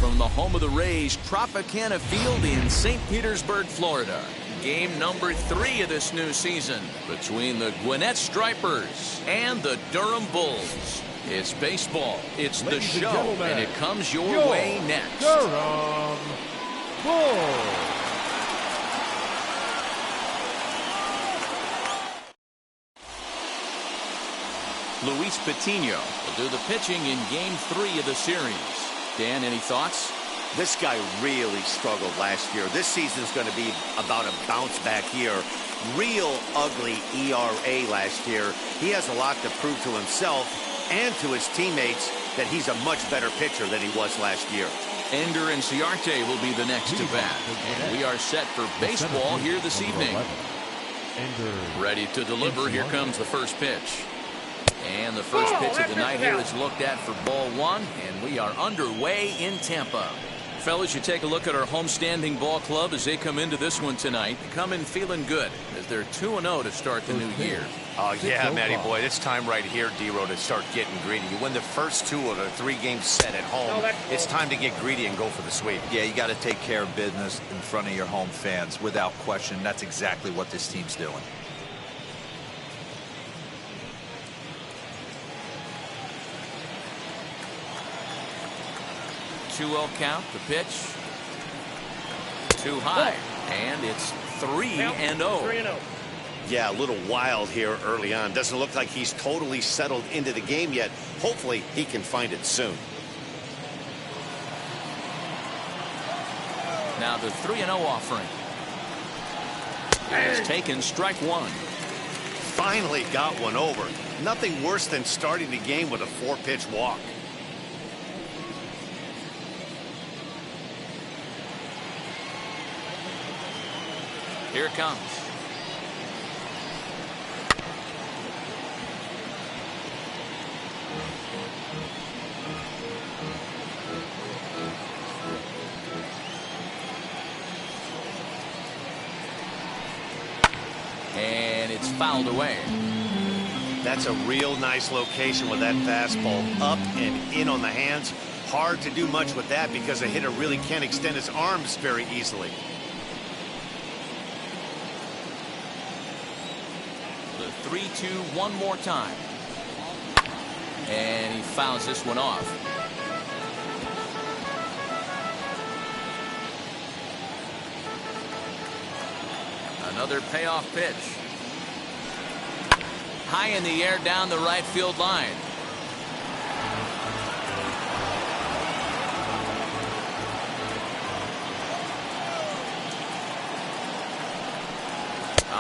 from the home of the Rays, Tropicana Field in St. Petersburg, Florida. Game number 3 of this new season between the Gwinnett Stripers and the Durham Bulls. It's baseball, it's the show, and it comes your way next. Durham Bulls. Luis Patino will do the pitching in Game 3 of the series. Dan, any thoughts? This guy really struggled last year. This season's going to be about a bounce back year. Real ugly ERA last year. He has a lot to prove to himself and to his teammates that he's a much better pitcher than he was last year. Ender and Ciarte will be the next to bat. And we are set for baseball here this evening. Ready to deliver. Here comes the first pitch. And the first pitch of the night here is looked at for ball 1, and we are underway in Tampa. Fellas, you take a look at our homestanding ball club as they come into this one tonight. Come in feeling good as they're 2-0 to start the new year. Oh, yeah, Matty boy, it's time right here, D-Row, to start getting greedy. You win the first 2 of the 3-game set at home. It's time to get greedy and go for the sweep. Yeah, you got to take care of business in front of your home fans without question. That's exactly what this team's doing. 2-0 count, the pitch. Too high, and it's 3-0. Yeah, a little wild here early on. Doesn't look like he's totally settled into the game yet. Hopefully, he can find it soon. Now the 3-0 offering. It's taken strike 1. Finally got one over. Nothing worse than starting the game with a 4-pitch walk. Here it comes. And it's fouled away. That's a real nice location with that fastball up and in on the hands. Hard to do much with that because a hitter really can't extend his arms very easily. The 3-2 one more time. And he fouls this one off. Another payoff pitch. High in the air down the right field line.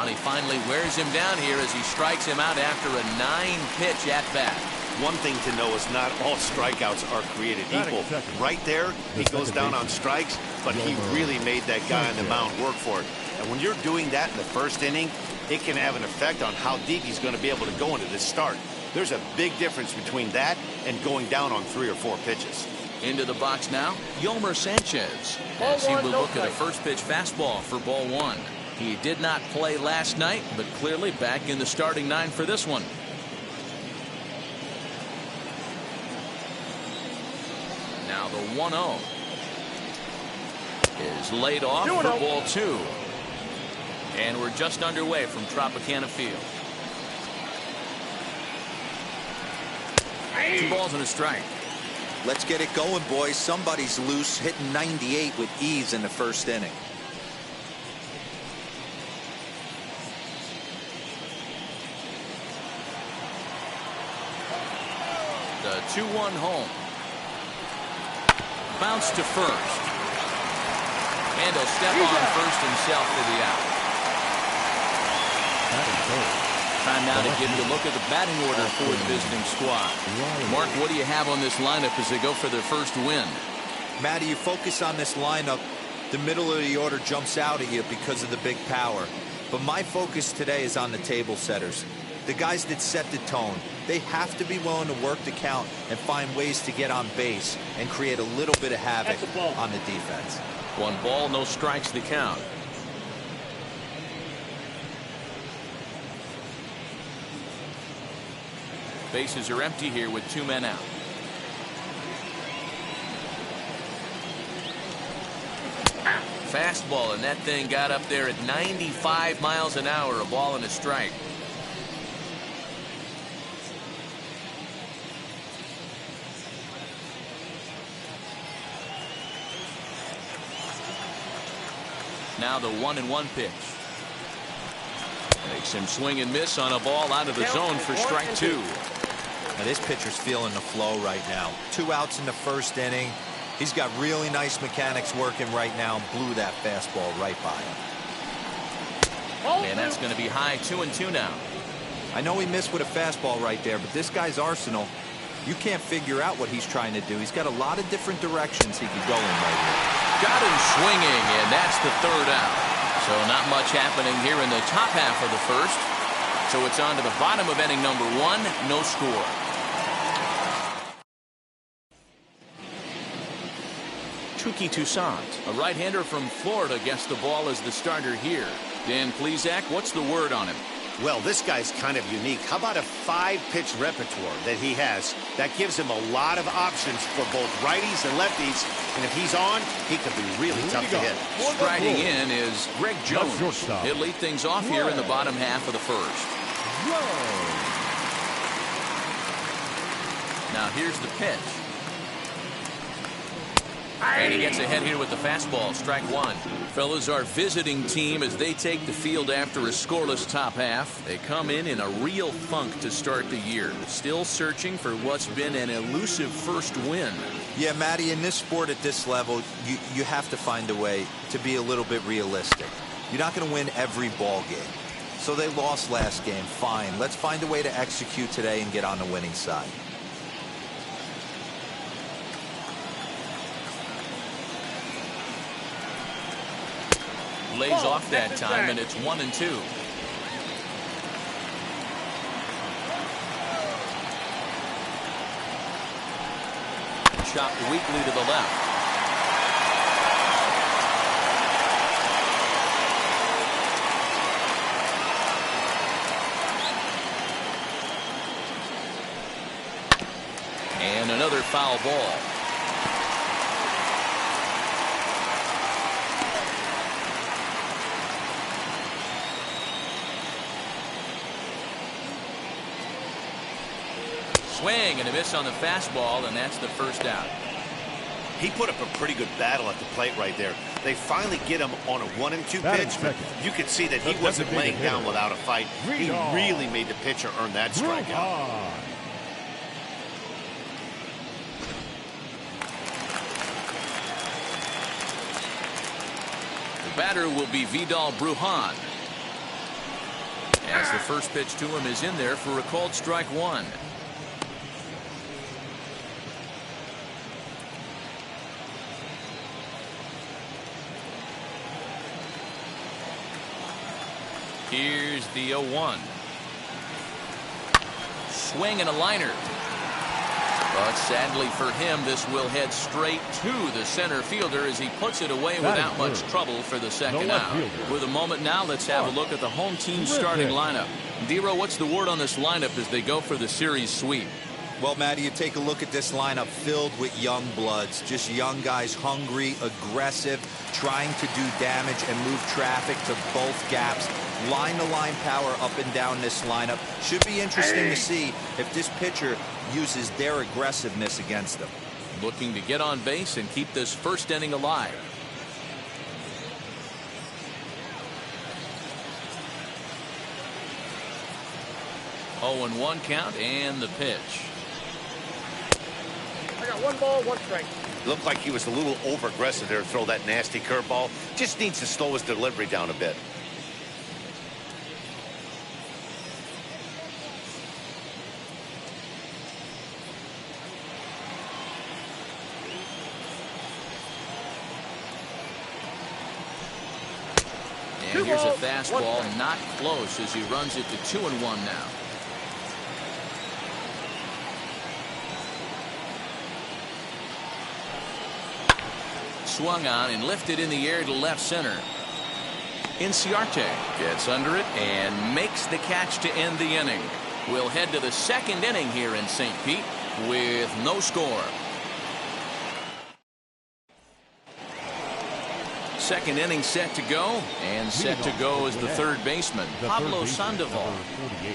And he finally wears him down here as he strikes him out after a 9-pitch at bat. One thing to know is not all strikeouts are created equal. Right there, he goes down on strikes, but he really made that guy on the mound work for it. And when you're doing that in the first inning, it can have an effect on how deep he's going to be able to go into this start. There's a big difference between that and going down on 3 or 4 pitches. Into the box now, Yolmer Sanchez, as he will look at a first pitch fastball for ball 1. He did not play last night, but clearly back in the starting 9 for this one. Now the 1-0 is laid off for ball 2. And we're just underway from Tropicana Field. 2 balls and a strike. Let's get it going, boys. Somebody's loose, hitting 98 with ease in the first inning. The 2-1 home. Bounce to first. And he'll step on first himself for the out. Time now to give you a look at the batting order for the visiting squad. Mark, what do you have on this lineup as they go for their first win? Matty, you focus on this lineup, the middle of the order jumps out at you because of the big power. But my focus today is on the table setters. The guys that set the tone. They have to be willing to work the count and find ways to get on base and create a little bit of havoc on the defense. 1 ball, no strikes the count. Bases are empty here with 2 men out. Fastball, and that thing got up there at 95 miles an hour, a ball and a strike. Now the 1-1 pitch. Makes him swing and miss on a ball out of the zone for strike 2. Now this pitcher's feeling the flow right now. 2 outs in the first inning. He's got really nice mechanics working right now and blew that fastball right by him. And that's going to be high 2-2 now. I know he missed with a fastball right there, but this guy's arsenal, you can't figure out what he's trying to do. He's got a lot of different directions he could go in right here. Got him swinging, and that's the 3rd out. So not much happening here in the top half of the first. So it's on to the bottom of inning number 1, no score. Touki Toussaint, a right-hander from Florida, gets the ball as the starter here. Dan Plesac, what's the word on him? Well, this guy's kind of unique. How about a 5-pitch repertoire that he has? That gives him a lot of options for both righties and lefties. And if he's on, he could be really tough to hit. Striding in is Greg Jones. He'll lead things off here in the bottom half of the first. Now here's the pitch. And he gets ahead here with the fastball, strike 1. Fellas, our visiting team, as they take the field after a scoreless top half, they come in a real funk to start the year. Still searching for what's been an elusive first win. Yeah, Matty, in this sport at this level, you have to find a way to be a little bit realistic. You're not going to win every ball game. So they lost last game, fine. Let's find a way to execute today and get on the winning side. Lays off that time, and it's 1-2. Chopped weakly to the left. And another foul ball. Swing and a miss on the fastball, and that's the first out. He put up a pretty good battle at the plate right there. They finally get him on a 1-2 pitch, but you could see that he wasn't laying down without a fight. He really made the pitcher earn that strikeout. The batter will be Vidal Brujan. As the first pitch to him is in there for a called strike 1. Here's the 0-1. Swing and a liner. But sadly for him, this will head straight to the center fielder as he puts it away without much trouble for the second out. With a moment now, let's have a look at the home team starting lineup. Dero, what's the word on this lineup as they go for the series sweep? Well, Matty, you take a look at this lineup filled with young bloods, just young guys, hungry, aggressive, trying to do damage and move traffic to both gaps. Line-to-line power up and down this lineup. Should be interesting to see if this pitcher uses their aggressiveness against them. Looking to get on base and keep this first inning alive. Oh, 0-1 count and the pitch. I got 1 ball, 1 strike. Looked like he was a little over-aggressive there to throw that nasty curveball. Just needs to slow his delivery down a bit. And here's a fastball, not close as he runs it to 2-1 now. Swung on and lifted in the air to left center. Inciarte gets under it and makes the catch to end the inning. We'll head to the second inning here in St. Pete with no score. second inning set to go, and set to go is the third baseman, Pablo Sandoval. 48,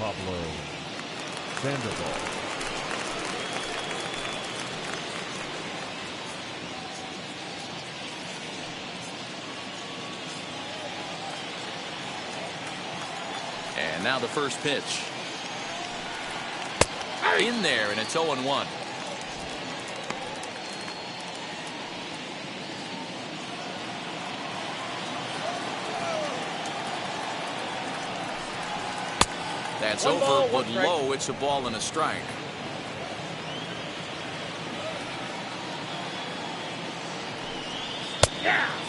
Pablo Sandoval. And now the first pitch. In there, and it's 0-1. That's over, but low. It's a ball and a strike.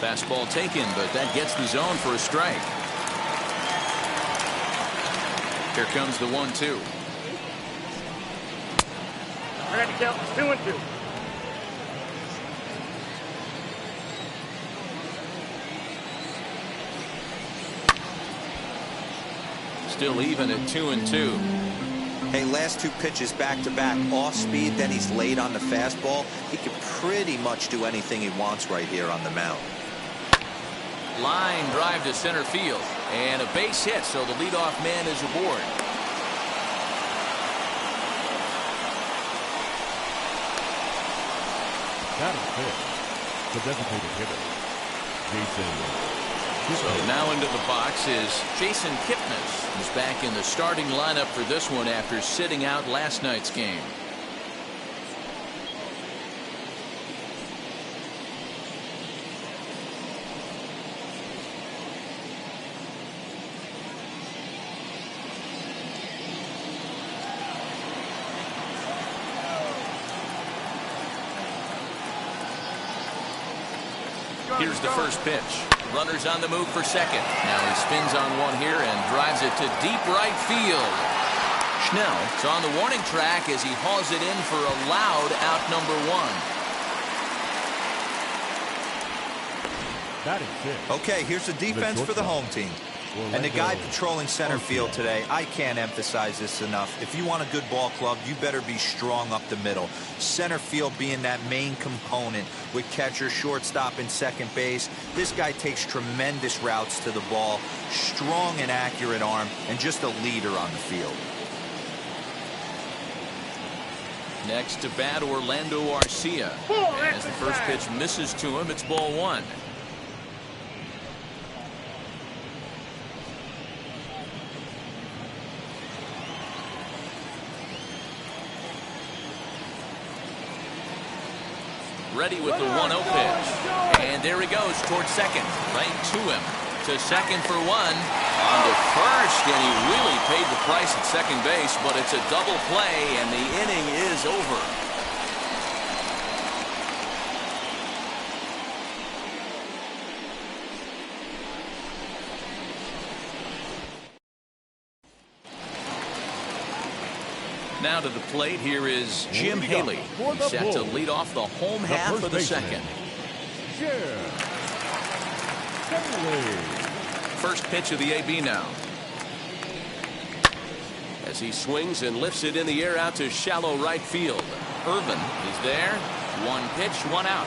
Fastball taken, but that gets the zone for a strike. Here comes the 1-2. I got to count 2-2. Still even at 2-2. Hey, last two pitches back-to-back, off speed, then he's late on the fastball. He could pretty much do anything he wants right here on the mound. Line drive to center field, and a base hit, so the leadoff man is aboard. That is it. The designated hitter, Jason. So now into the box is Jason Kipnis. He's back in the starting lineup for this one after sitting out last night's game. Here's the first pitch. Runners on the move for second. Now he spins on one here and drives it to deep right field. Schnell is on the warning track as he hauls it in for a loud out number 1. That is it. Okay, here's the defense for the home team. And the guy patrolling center field today, I can't emphasize this enough. If you want a good ball club, you better be strong up the middle. Center field being that main component with catcher, shortstop, and second base. This guy takes tremendous routes to the ball, strong and accurate arm, and just a leader on the field. Next to bat, Orlando Garcia. As the first pitch misses to him, it's ball 1. Ready with the 1-0 pitch. And there he goes towards second. Right to him. To second for 1. On to first. And he really paid the price at second base. But it's a double play. And the inning is over. Now to the plate, here is Jim Reilly. He's set to lead off the home half of the second. First pitch of the AB now. As he swings and lifts it in the air out to shallow right field. Irvin is there. 1 pitch, 1 out.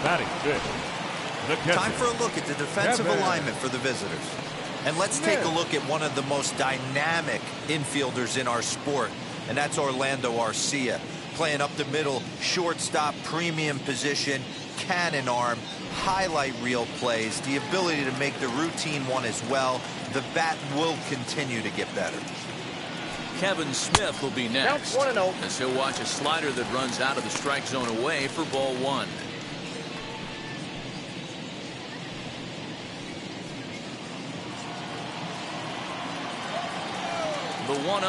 Batting fifth. Time for a look at the defensive alignment for the visitors. And let's take a look at one of the most dynamic infielders in our sport, and that's Orlando Garcia. Playing up the middle, shortstop, premium position, cannon arm, highlight reel plays, the ability to make the routine one as well. The bat will continue to get better. Kevin Smith will be next. As he'll watch a slider that runs out of the strike zone away for ball 1. The 1-0.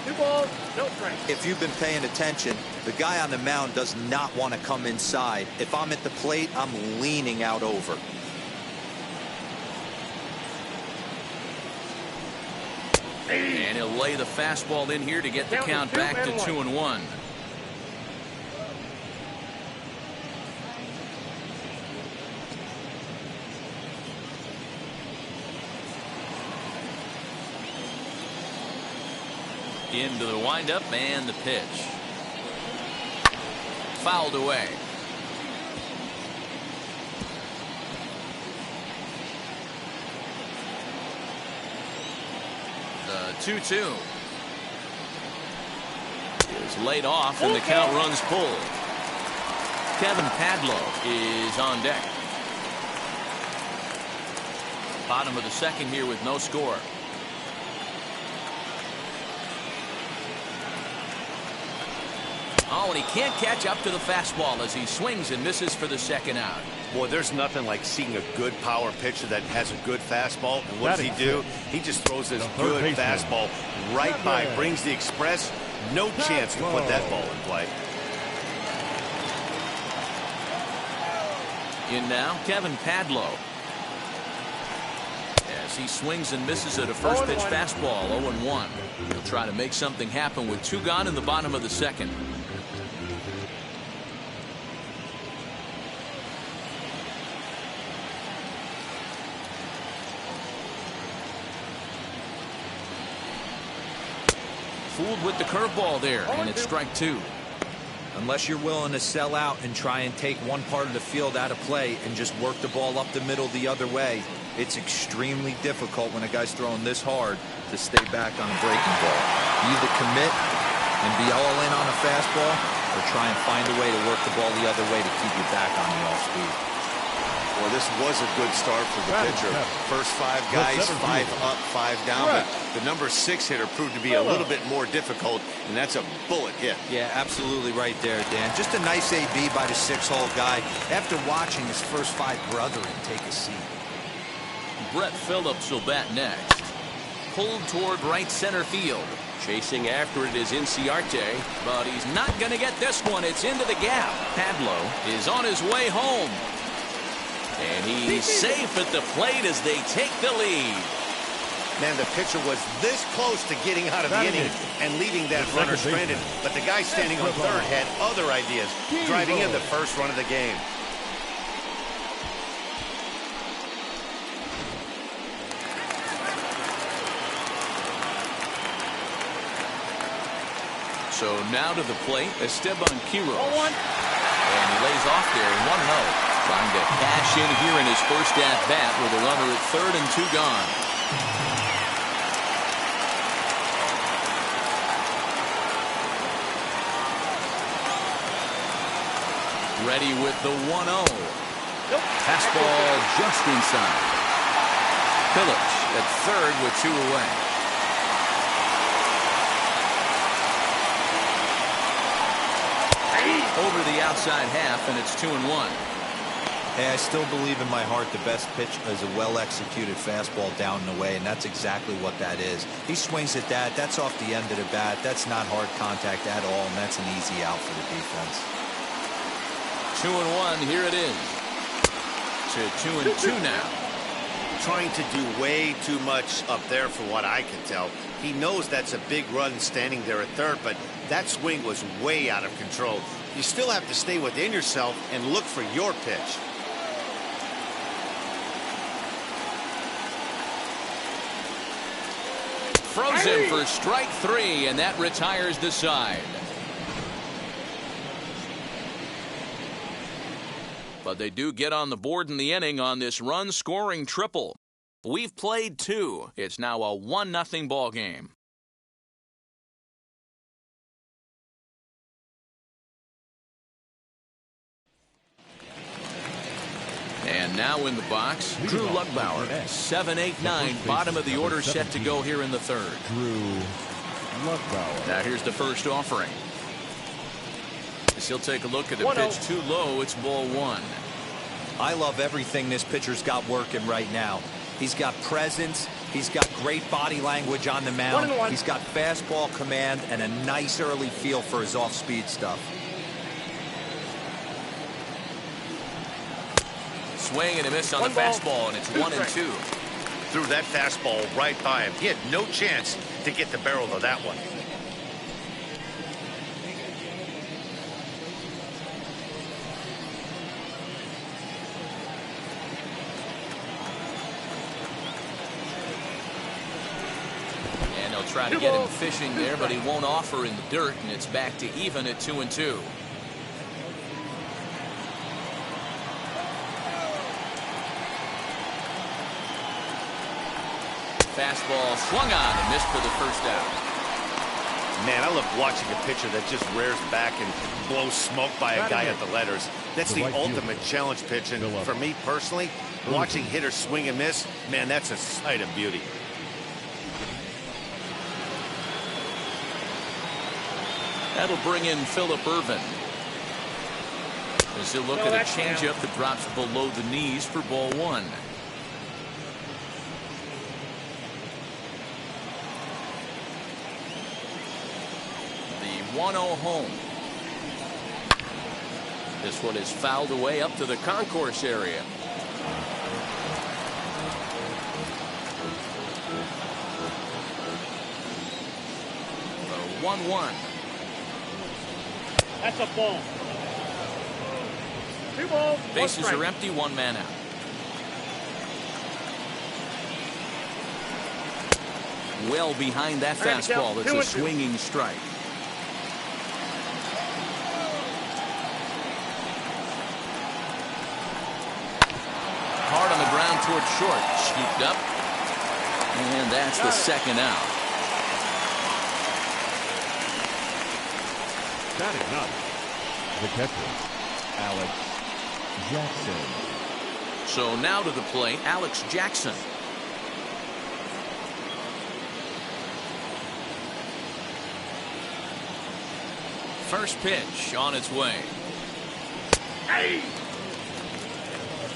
2 balls, no strikes. If you've been paying attention, the guy on the mound does not want to come inside. If I'm at the plate, I'm leaning out over. And he'll lay the fastball in here to get the count back to 2-1. Into the windup and the pitch. Fouled away. The 2-2 is laid off and the count runs full. Kevin Padlow is on deck. Bottom of the second here with no score. Oh, and he can't catch up to the fastball as he swings and misses for the second out. Boy, there's nothing like seeing a good power pitcher that has a good fastball. And what does he do? He just throws this good fastball right by, brings the express. No chance to put that ball in play. In now, Kevin Padlow. As he swings and misses at a first pitch fastball, 0-1. He'll try to make something happen with 2 gone in the bottom of the second. Fooled with the curveball there, and it's strike 2. Unless you're willing to sell out and try and take one part of the field out of play and just work the ball up the middle the other way, it's extremely difficult when a guy's throwing this hard to stay back on a breaking ball. You either commit and be all in on a fastball or try and find a way to work the ball the other way to keep you back on the off speed. Well, this was a good start for the pitcher. First 5 guys, 5 up, 5 down. But the number 6 hitter proved to be a little bit more difficult, and that's a bullet hit. Yeah, absolutely right there, Dan. Just a nice AB by the 6-hole guy after watching his first 5 brethren take a seat. Brett Phillips will bat next. Pulled toward right center field. Chasing after it is Inciarte, but he's not going to get this one. It's into the gap. Padlow is on his way home. And he's safe at the plate as they take the lead. Man, the pitcher was this close to getting out of the inning and leaving that runner stranded. But the guy standing on third had other ideas, driving in the first run of the game. So now to the plate, Esteban Quiroz. And he lays off there, 1-0. Trying to cash in here in his first at-bat with a runner at third and 2 gone. Ready with the 1-0. Fastball just inside. Phillips at third with 2 away. Over the outside half, and it's 2-1. Hey, I still believe in my heart the best pitch is a well-executed fastball down and away, and that's exactly what that is. He swings at that. That's off the end of the bat. That's not hard contact at all, and that's an easy out for the defense. 2-1. Here it is. To 2-2 now. Trying to do way too much up there for what I can tell. He knows that's a big run standing there at third, but that swing was way out of control. You still have to stay within yourself and look for your pitch. Throws him for strike 3, and that retires the side. But they do get on the board in the inning on this run-scoring triple. We've played 2. It's now a 1-0 ball game. And now in the box, Drew Lugbauer, 7-8-9, bottom of the order, set to go here in the third. Drew Lugbauer. Now here's the first offering. As he'll take a look at a pitch too low, it's ball 1. I love everything this pitcher's got working right now. He's got presence. He's got great body language on the mound. He's got fastball command and a nice early feel for his off-speed stuff. Swing and a miss on the fastball, and it's 1-2. Threw that fastball right by him. He had no chance to get the barrel of that one. Try to get him fishing there, but he won't offer in the dirt, and it's back to even at 2-2. Fastball swung on and missed for the first out. Man, I love watching a pitcher that just rears back and blows smoke by a guy at the letters. That's the ultimate challenge pitch, and for me personally, watching hitters swing and miss, man, that's a sight of beauty. That'll bring in Philip Irvin. As he'll look at a changeup that drops below the knees for ball one. The 1-0 home. This one is fouled away up to the concourse area. The 1-1. That's a ball. 2 balls. Bases are empty, 1 man out. Well behind that fastball. It's a swinging strike. Hard on the ground towards short. Scooped up. And that's the second out. Batting up, the catcher, Alex Jackson. So now to the plate, Alex Jackson. First pitch on its way. Hey!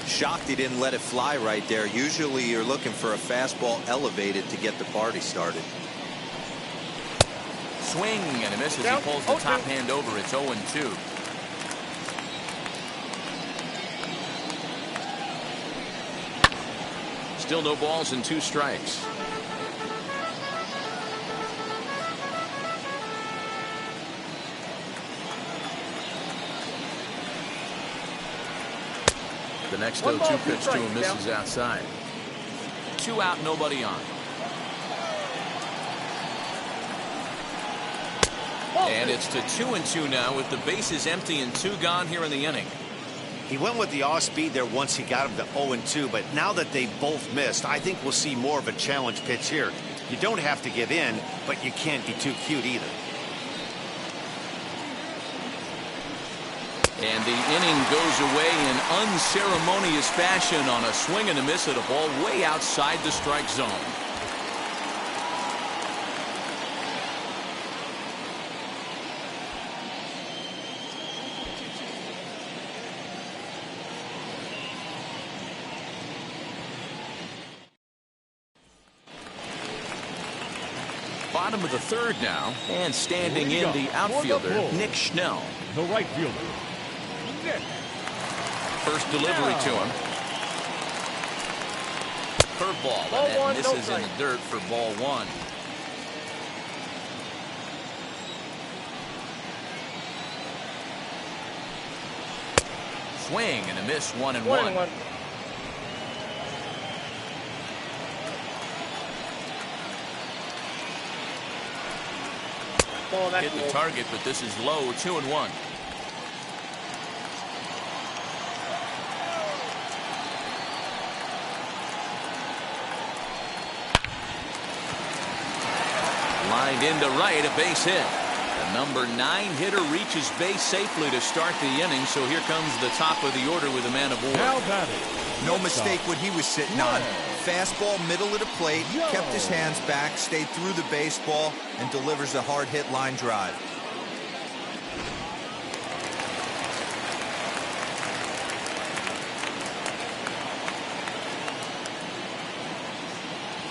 Shocked he didn't let it fly right there. Usually you're looking for a fastball elevated to get the party started. Swing and a miss as he pulls the top hand over. It's 0-2. Still no balls and 2 strikes. The next 0-2 pitch to him misses outside. 2 out, nobody on. And it's to 2-2 now with the bases empty and 2 gone here in the inning. He went with the off speed there once he got him to 0-2, but now that they both missed, I think we'll see more of a challenge pitch here. You don't have to give in, but you can't be too cute either. And the inning goes away in unceremonious fashion on a swing and a miss at a ball way outside the strike zone. Bottom of the third now, and standing in the outfielder, Nick Schnell. The right fielder, Nick. First delivery to him. Curveball, and that misses in the dirt for ball 1. Swing and a miss, 1-1. Hit the target, but this is low, 2-1. Lined into right, a base hit. The number 9 hitter reaches base safely to start the inning, so here comes the top of the order with a man aboard. Now batting. No mistake what he was sitting on. Fastball middle of the plate, kept his hands back, stayed through the baseball, and delivers a hard hit line drive.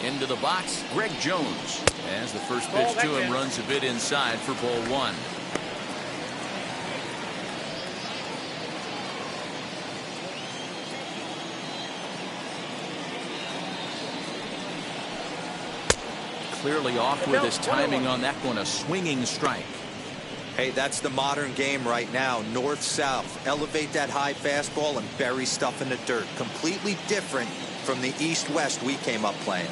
Into the box, Greg Jones. As the first pitch to him runs a bit inside for ball 1. Clearly off with his timing on that one, a swinging strike. Hey, that's the modern game right now. North-south. Elevate that high fastball and bury stuff in the dirt. Completely different from the east-west we came up playing.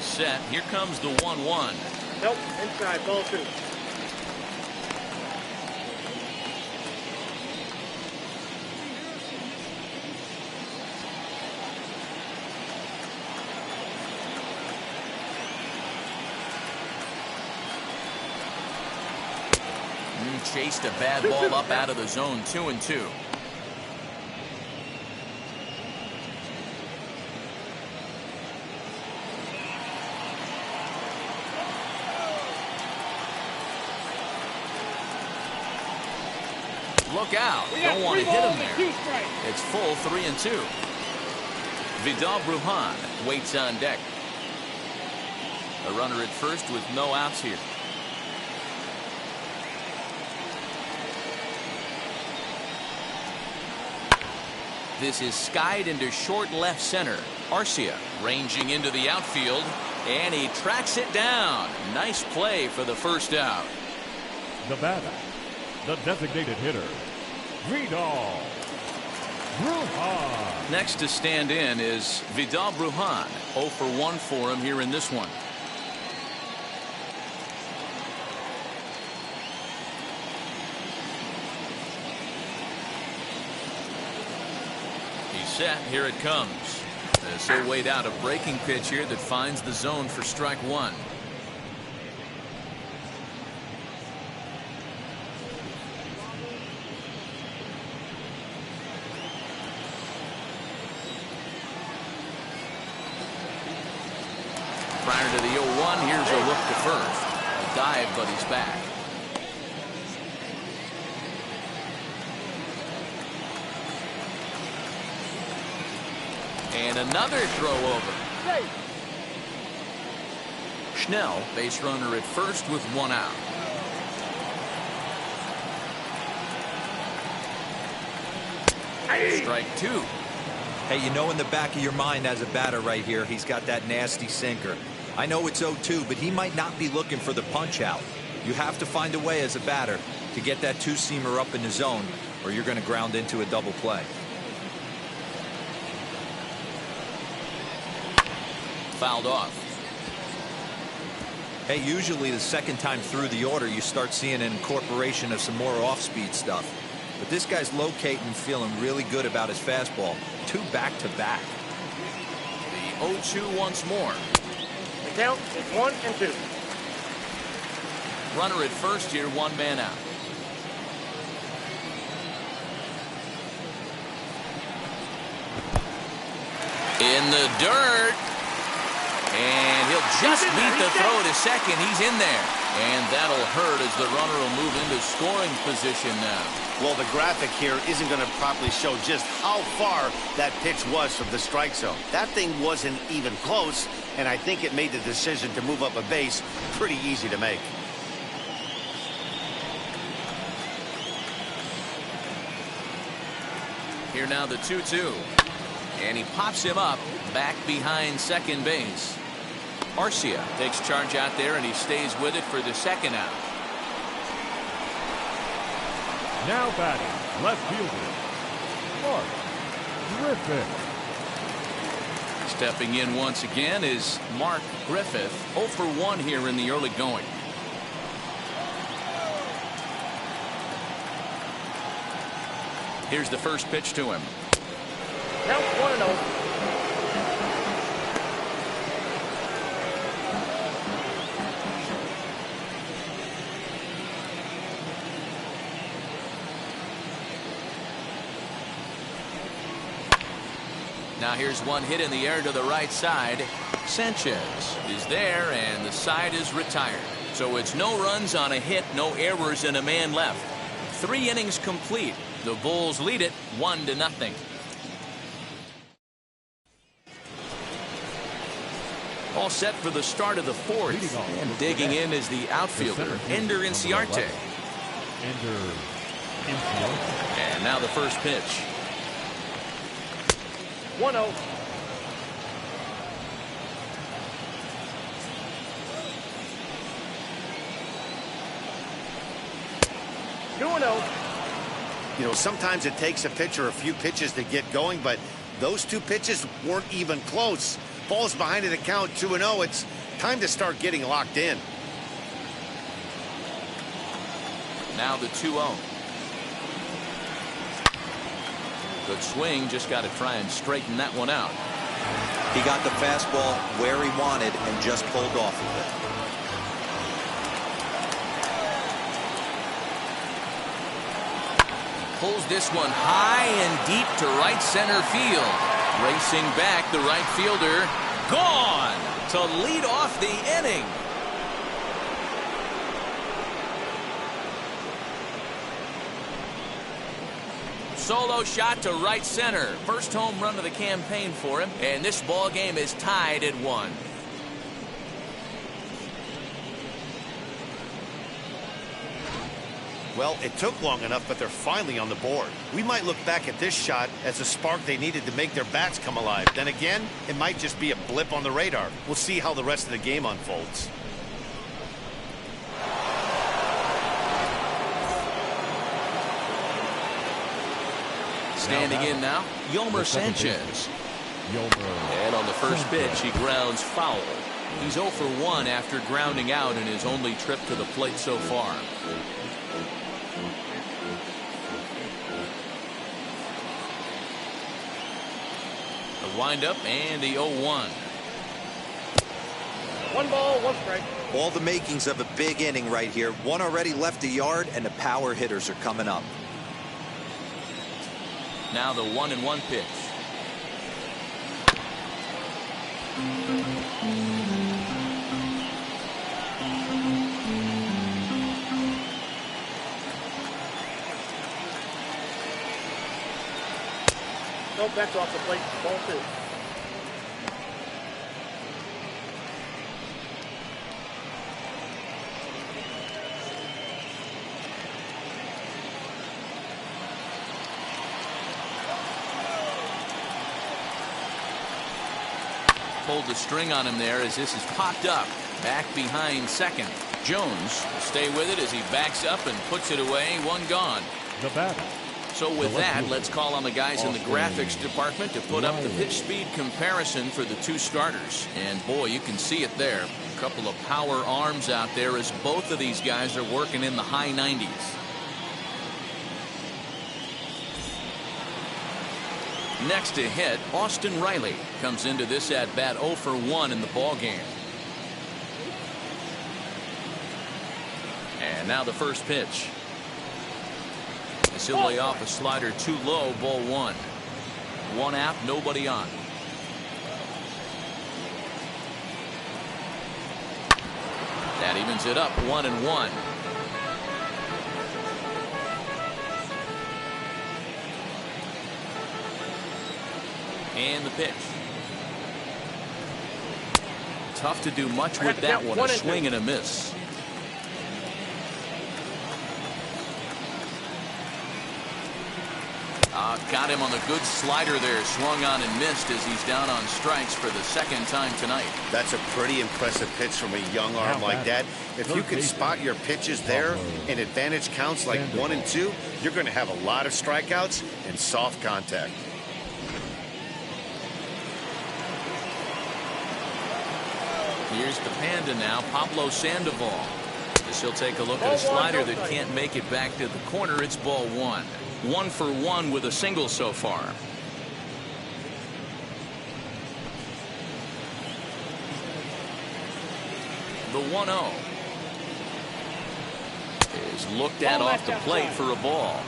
He's set. Here comes the 1-1. Nope, inside, ball 2. Chased a bad ball up out of the zone. 2-2. Look out. Don't want to hit him there. It's full 3-2. Vidal Brujan waits on deck. A runner at first with no outs here. This is skied into short left center. Garcia ranging into the outfield, and he tracks it down. Nice play for the first out. The batter, the designated hitter, Vidal Brujan. Next to stand in is Vidal Brujan. 0 for 1 for him here in this one. Set. Here it comes. So weighed out a breaking pitch here that finds the zone for strike 1. Prior to the 0-1, here's a look to first. A dive, but he's back. And another throw over. Schnell, base runner at first with 1 out. Strike 2. Hey, you know in the back of your mind as a batter right here, he's got that nasty sinker. I know it's 0-2, but he might not be looking for the punch out. You have to find a way as a batter to get that two-seamer up in the zone, or you're going to ground into a double play. Fouled off. Hey, usually the second time through the order you start seeing an incorporation of some more off-speed stuff. But this guy's locating and feeling really good about his fastball. 2 back-to-back. The 0-2 once more. The count is 1-2. Runner at first here, 1 man out. In the dirt. And he'll just beat the throw to second. He's in there. And that'll hurt as the runner will move into scoring position now. Well, the graphic here isn't going to properly show just how far that pitch was from the strike zone. That thing wasn't even close, and I think it made the decision to move up a base pretty easy to make. Here now the 2-2. And he pops him up back behind second base. Garcia takes charge out there, and he stays with it for the second out. Now batting, left fielder, Mark Griffith. Stepping in once again is Mark Griffith. 0 for 1 here in the early going. Here's the first pitch to him. Count 1-0. Now here's one hit in the air to the right side. Sanchez is there, and the side is retired. So it's no runs on a hit, no errors, and a man left. 3 innings complete. The Bulls lead it 1-0. All set for the start of the 4th. And digging in is the outfielder, Ender Inciarte. And now the first pitch. 1-0. You know, sometimes it takes a pitcher a few pitches to get going, but those 2 pitches weren't even close. falls behind at a count 2-0. It's time to start getting locked in. Now the 2-0. Good swing, just got to try and straighten that one out. He got the fastball where he wanted and just pulled off of it. Pulls this one high and deep to right center field. Racing back, the right fielder gone to lead off the inning. Solo shot to right center. First home run of the campaign for him, and this ball game is tied at 1. Well, it took long enough, but they're finally on the board. We might look back at this shot as a spark they needed to make their bats come alive. Then again, it might just be a blip on the radar. We'll see how the rest of the game unfolds. Standing in now, Yolmer Sanchez. And on the first pitch, he grounds foul. He's 0 for 1 after grounding out in his only trip to the plate so far. The windup and the 0-1. 1 ball, 1 strike. All the makings of a big inning right here. One already left the yard, and the power hitters are coming up. Now the 1-1 pitch. No, that's off the plate. Ball 2. Pulled the string on him there as this is popped up. Back behind second. Jones will stay with it as he backs up and puts it away. 1 gone. The batter. So with that, let's call on the guys in the graphics department to put up the pitch speed comparison for the 2 starters. And boy, you can see it there. A couple of power arms out there as both of these guys are working in the high 90s. Next to hit, Austin Reilly comes into this at bat 0 for 1 in the ball game. And now the first pitch. He'll lay off a slider too low, ball 1. 1 out, nobody on. That evens it up, 1-1. And the pitch. Tough to do much with that one. A swing and a miss. Got him on the good slider there. Swung on and missed as he's down on strikes for the 2nd time tonight. That's a pretty impressive pitch from a young arm like that. If you can spot your pitches there and advantage counts like 1 and 2, you're going to have a lot of strikeouts and soft contact. Here's the Panda now, Pablo Sandoval. As he'll take a look at a slider that can't make it back to the corner. It's ball 1. 1 for 1 with a single so far. The 1-0 is looked at off the plate for a ball.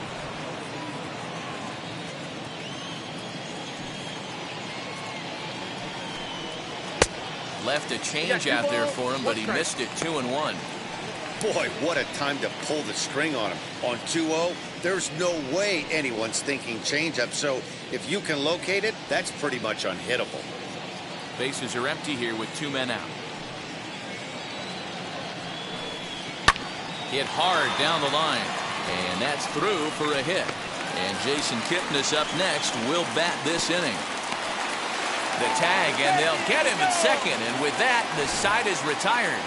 Left a change out there for him, but he missed it. 2-1. Boy, what a time to pull the string on him. On 2-0, there's no way anyone's thinking changeup. So if you can locate it, that's pretty much unhittable. Bases are empty here with 2 men out. Hit hard down the line, and that's through for a hit. And Jason Kipnis up next will bat this inning. The tag, and they'll get him at second, and with that, the side is retired.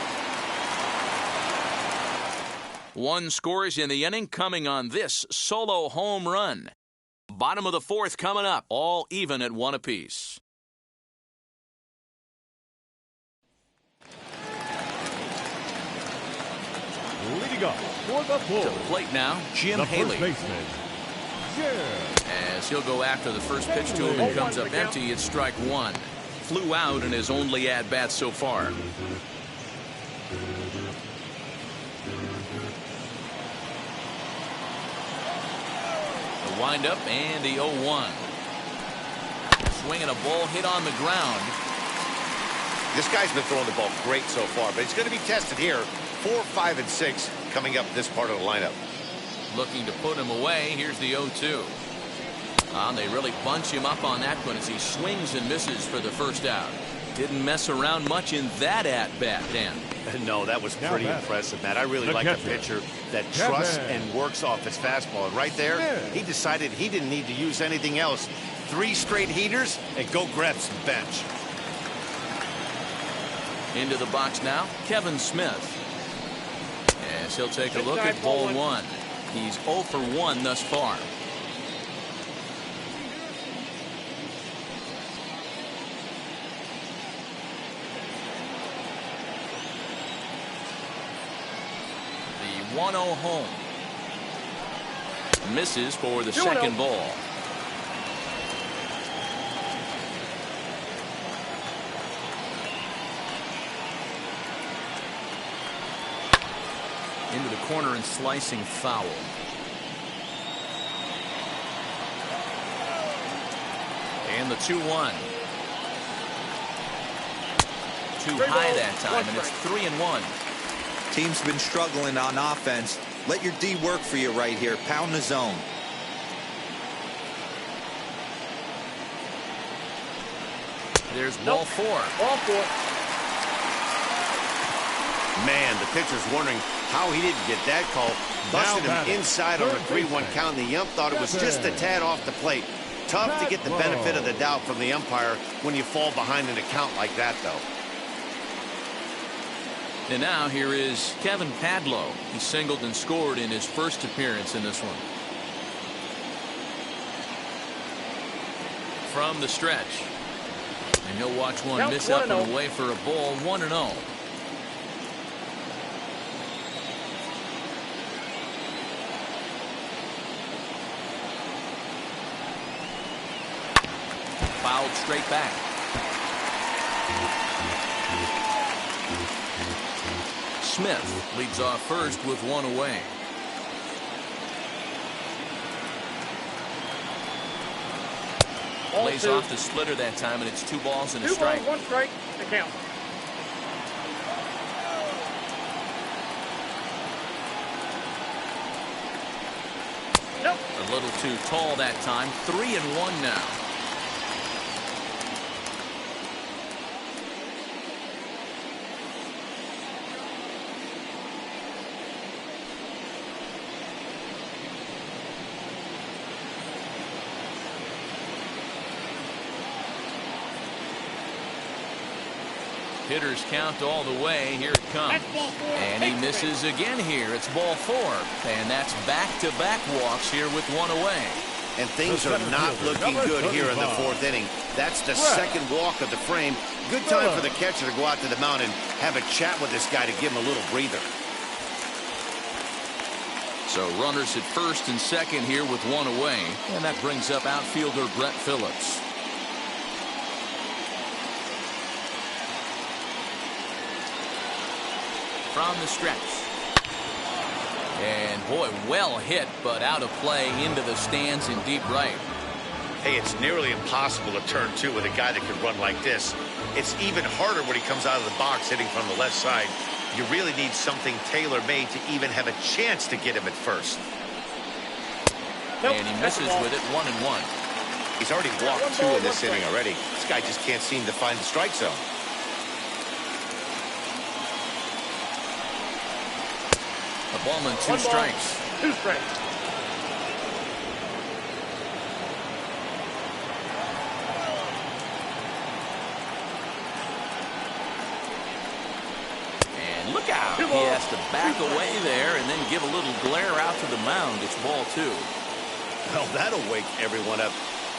1 scores in the inning coming on this solo home run. Bottom of the 4th coming up, all even at 1 apiece. Leading up for the To the pull, plate now, Jim the Haley. first baseman, Jim. As he'll go after the first pitch to him and comes up empty, it's strike one. Flew out in his only at-bat so far. The windup and the 0-1. Swinging a ball hit on the ground. This guy's been throwing the ball great so far, but he's going to be tested here. 4, 5, and 6 coming up this part of the lineup. Looking to put him away. Here's the 0-2. They really bunch him up on that one as he swings and misses for the first out. Didn't mess around much in that at-bat, Dan. No, that was pretty impressive, Matt. I really like a pitcher that trusts and works off his fastball. And right there, he decided he didn't need to use anything else. 3 straight heaters and go grab some bench. Into the box now, Kevin Smith. As he'll take a look at ball 1. He's 0 for 1 thus far. The 1-0 home. Misses for the second ball. Into the corner and slicing foul. And the 2-1. Too high that time, and it's 3-1. Team's been struggling on offense. Let your D work for you right here. Pound the zone. There's ball 4. Ball 4. Man, the pitcher's wondering how he didn't get that call. Busted him inside on a 3-1 count, and the ump thought it was just a tad off the plate. Tough to get the benefit of the doubt from the umpire when you fall behind an account like that, though. And now here is Kevin Padlow. He singled and scored in his first appearance in this one. From the stretch. And he'll watch one miss up and away for a ball. 1-0. Fouled straight back. Smith leads off first with 1 away. Plays off the splitter that time, and it's 2 balls and a strike. 2 balls, 1 strike to count. Nope. A little too tall that time. 3-1 now. Hitters count all the way. Here it comes. And he misses again here. It's ball 4. And that's back-to-back walks here with 1 away. And things are not looking good here in the 4th inning. That's the second walk of the frame. Good time for the catcher to go out to the mound and have a chat with this guy to give him a little breather. So runners at first and second here with 1 away. And that brings up outfielder Brett Phillips. From the stretch. And boy, well hit, but out of play into the stands in deep right. Hey, it's nearly impossible to turn 2 with a guy that can run like this. It's even harder when he comes out of the box hitting from the left side. You really need something tailor-made to even have a chance to get him at first. Nope, and he misses with it. 1-1. He's already walked 2 in this inning already. This guy just can't seem to find the strike zone. A ball and 2 strikes. 2 strikes. And look out. He has to back away there and then give a little glare out to the mound. It's ball 2. Well, that'll wake everyone up.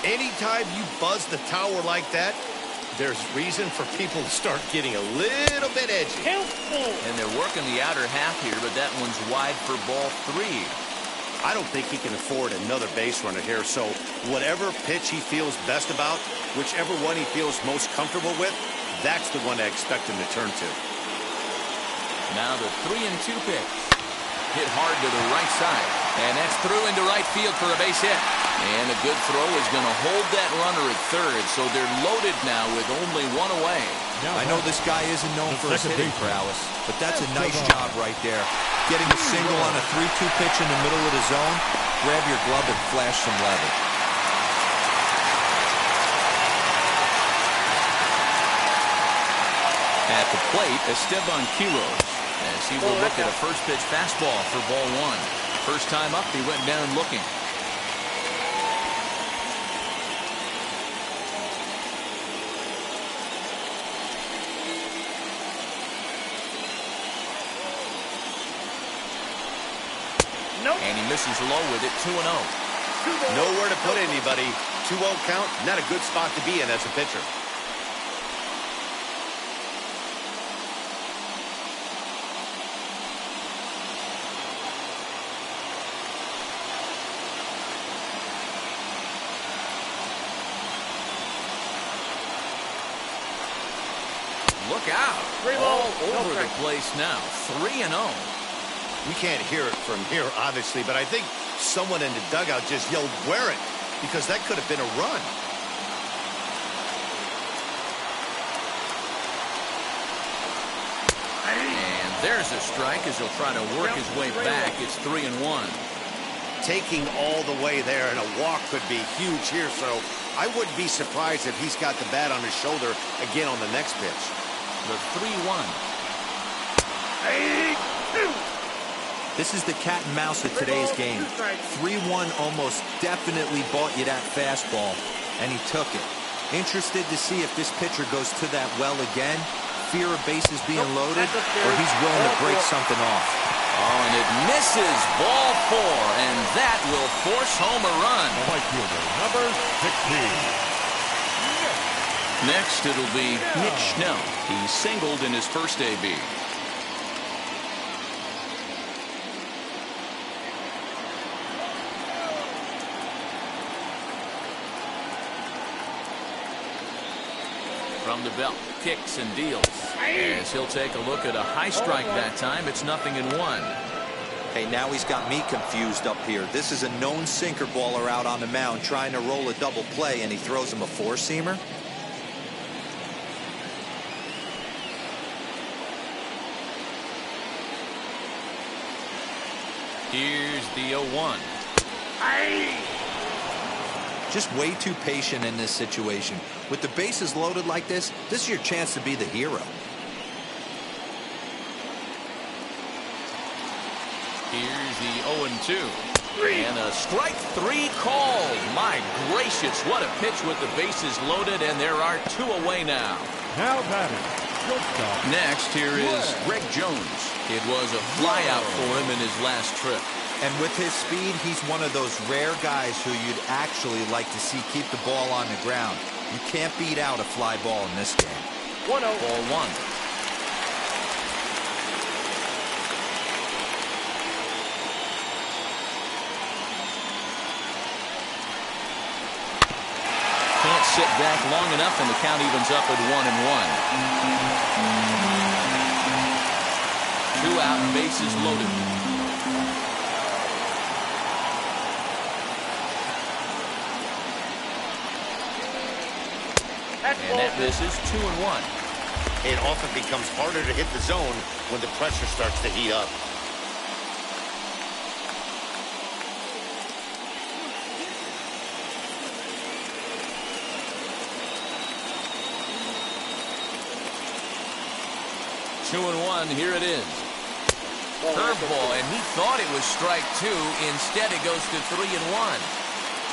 Anytime you buzz the tower like that, there's reason for people to start getting a little bit edgy. Count full. And they're working the outer half here, but that one's wide for ball 3. I don't think he can afford another base runner here, so whatever pitch he feels best about, whichever one he feels most comfortable with, that's the one I expect him to turn to. Now the 3-2 pitch. Hit hard to the right side. And that's through into right field for a base hit. And a good throw is going to hold that runner at third, so they're loaded now with only one away. I know this guy isn't known for his hitting prowess, but that's a nice job right there. Getting a single on a 3-2 pitch in the middle of the zone, grab your glove and flash some leather. At the plate, Esteban Quiroz, as he will look at a first pitch fastball for ball 1. First time up, he went down looking. Nope. And he misses low with it, 2-0. Nowhere to put anybody. 2-0 count, not a good spot to be in as a pitcher. Look out. All over the place now. 3-0. We can't hear it from here, obviously, but I think someone in the dugout just yelled, "Wear it," because that could have been a run. And there's a strike as he'll try to work his way back. It's 3-1. Taking all the way there, and a walk could be huge here, so I wouldn't be surprised if he's got the bat on his shoulder again on the next pitch. The 3-1. This is the cat and mouse of today's game. 3-1 almost definitely bought you that fastball, and he took it. Interested to see if this pitcher goes to that well again, fear of bases being loaded, or he's willing to break something off. Oh, and it misses ball 4, and that will force home a run. The right fielder, number 16. Next, it'll be Nick Schnell. He singled in his first AB. From the belt, kicks and deals. As he'll take a look at a high strike that time, it's 0-1. Hey, now he's got me confused up here. This is a known sinker baller out on the mound trying to roll a double play, and he throws him a four-seamer? Here's the 0-1. Just way too patient in this situation. With the bases loaded like this is your chance to be the hero. Here's the 0-2. And a strike 3 called. My gracious, what a pitch with the bases loaded, and there are 2 away now. Now batting, shortstop. Next, here is Greg Jones. It was a flyout for him in his last trip. And with his speed, he's one of those rare guys who you'd actually like to see keep the ball on the ground. You can't beat out a fly ball in this game. 1-0. Ball 1. Can't sit back long enough, and the count evens up at 1-1. 2 out, bases loaded. And that misses 2-1. It often becomes harder to hit the zone when the pressure starts to heat up. Two and 1, here it is. Curveball, and he thought it was strike 2. Instead, it goes to 3-1.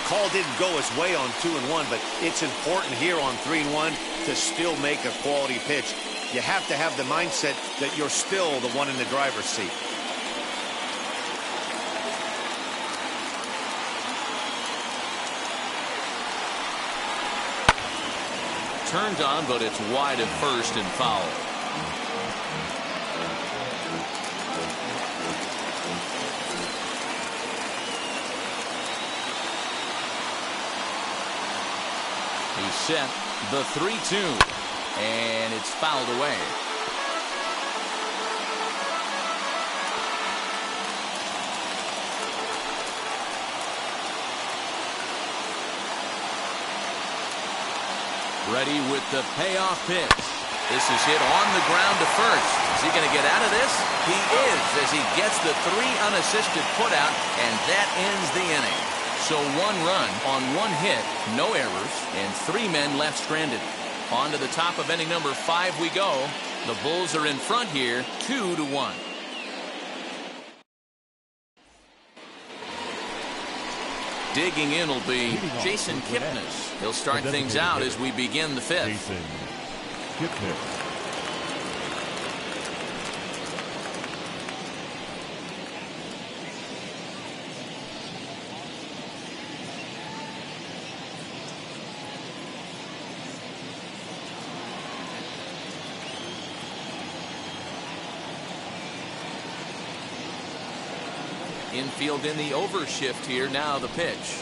Call didn't go his way on 2-1, but it's important here on 3-1 to still make a quality pitch. You have to have the mindset that you're still the one in the driver's seat. turned on, but it's wide at first and foul. He's set the 3-2, and it's fouled away. Ready with the payoff pitch. This is hit on the ground to first. Is he going to get out of this? He is, as he gets the 3 unassisted putout, and that ends the inning. So 1 run on 1 hit, no errors, and 3 men left stranded. On to the top of inning number 5 we go. The Bulls are in front here, 2-1. Digging in will be Jason Kipnis. He'll start things out as we begin the 5th. Jason Kipnis. Infield in the overshift here. Now the pitch.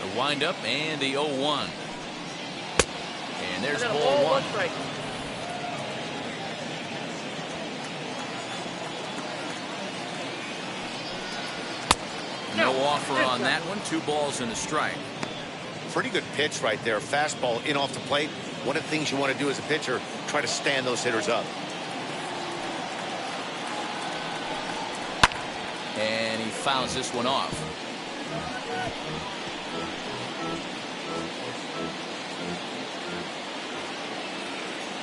The windup and the 0-1. And there's ball 1. No offer on that one. 2 balls and a strike. Pretty good pitch right there. Fastball in off the plate. One of the things you want to do as a pitcher, try to stand those hitters up. And he fouls this one off.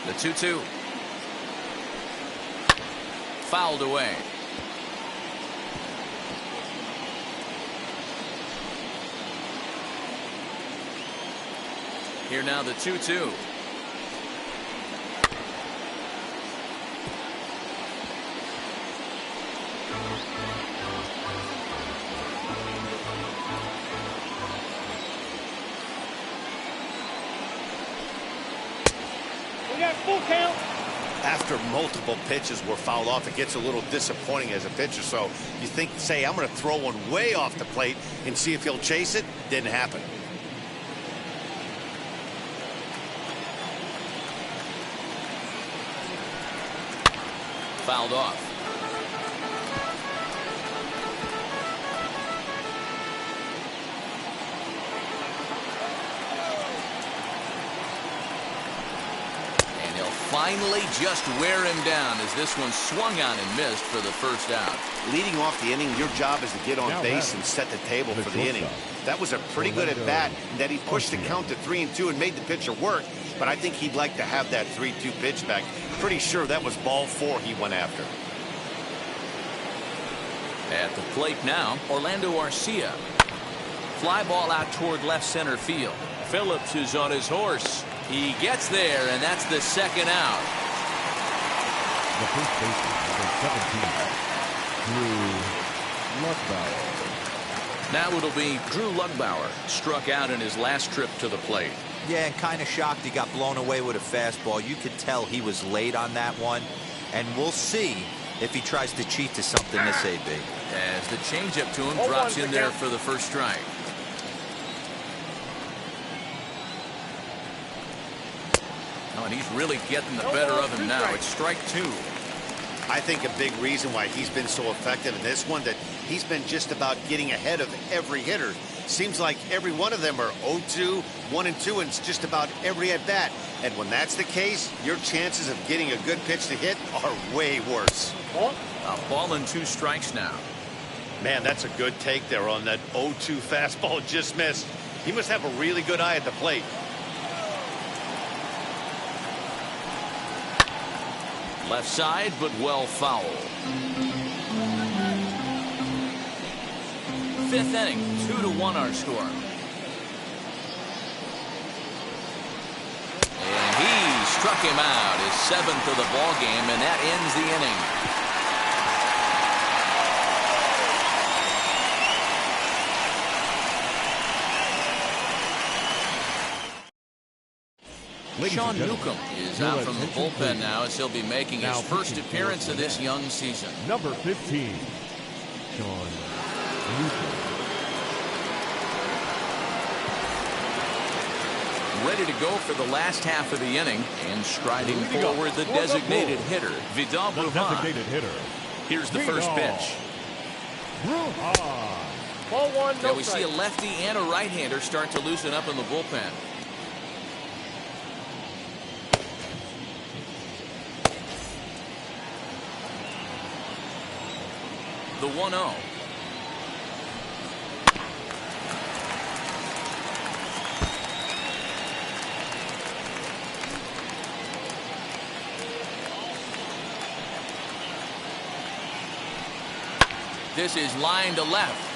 The 2-2. Fouled away. Here now the 2-2. We got full count. After multiple pitches were fouled off, it gets a little disappointing as a pitcher. So you think, say, I'm going to throw one way off the plate and see if he'll chase it. Didn't happen. Fouled off. And he'll finally just wear him down as this one swung on and missed for the first out. Leading off the inning, your job is to get on base and set the table for the inning. That was a pretty good at bat that he pushed the count to 3-2 and made the pitcher work. But I think he'd like to have that 3-2 pitch back. Pretty sure that was ball 4 he went after. At the plate now, Orlando Garcia. Fly ball out toward left center field. Phillips is on his horse. He gets there, and that's the 2nd out. The first baseman, number 17, Drew Luckbauer. Now it'll be Drew Luckbauer, struck out in his last trip to the plate. Yeah, and kind of shocked he got blown away with a fastball. You could tell he was late on that one. And we'll see if he tries to cheat to something this AB. As the changeup to him drops in there for the first strike. Oh, and he's really getting the better of him now. It's strike 2. I think a big reason why he's been so effective in this one, that he's been just about getting ahead of every hitter. Seems like every one of them are 0-2, 1-2, and it's just about every at bat. And when that's the case, your chances of getting a good pitch to hit are way worse. A ball and 2 strikes now. Man, that's a good take there on that 0-2 fastball just missed. He must have a really good eye at the plate. Left side, but well foul. 5th inning, 2-1 our score. And he struck him out, his 7th of the ball game, and that ends the inning. Sean Newcomb is out from the bullpen now as he'll be making his first appearance of this young season. Number 15, Sean Newcomb. Ready to go for the last half of the inning, and striding forward the designated hitter, Vidal Brujan. Here's the first pitch. Ball one, no we see a lefty and a right-hander start to loosen up in the bullpen. The 1-0. This is line to left.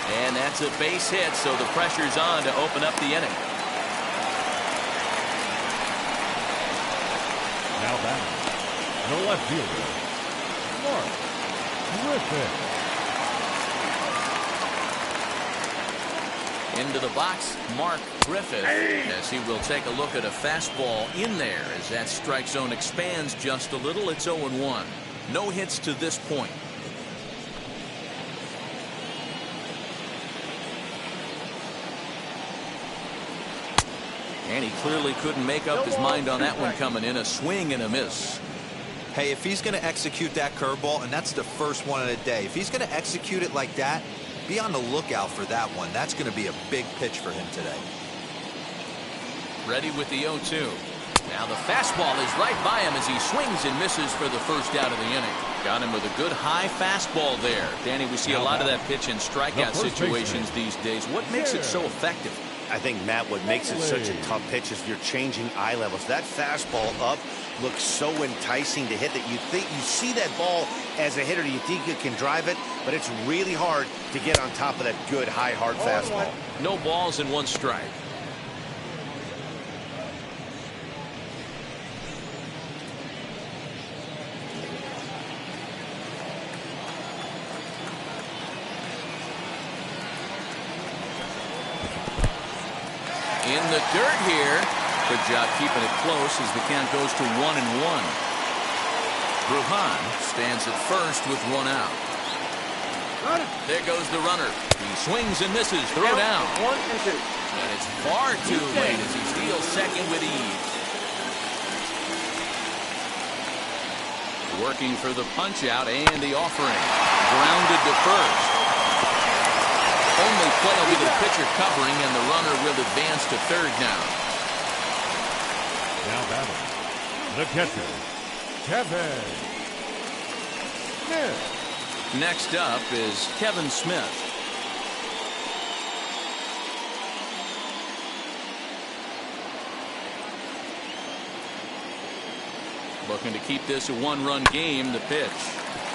And that's a base hit, so the pressure's on to open up the inning. Now batting, the left fielder, Mark Griffith. Into the box, Mark Griffith, as he will take a look at a fastball in there as that strike zone expands just a little. It's 0-1. No hits to this point. And he clearly couldn't make up his mind on that one coming in. A swing and a miss. Hey, if he's going to execute that curveball, and that's the first one of the day, if he's going to execute it like that, be on the lookout for that one. That's going to be a big pitch for him today. Ready with the 0-2. Now the fastball is right by him as he swings and misses for the first out of the inning. Got him with a good high fastball there. Danny, we see a lot of that pitch in strikeout situations these days. What makes it so effective? I think, Matt, what makes it such a tough pitch is you're changing eye levels. That fastball up looks so enticing to hit that you see that ball as a hitter, you think you can drive it, but it's really hard to get on top of that good high hard fastball. No balls and one strike. In the dirt here. Good job keeping it close as the count goes to 1-1. Brujan stands at first with one out. There goes the runner. He swings and misses. Throw down. 1-2. And it's far too late as he steals second with ease. Working for the punch out and the offering. Grounded to first. Only play will be the pitcher covering, and the runner will advance to third now. Now batting, the catcher, Kevin Smith. Next up is Kevin Smith. Looking to keep this a one-run game. The pitch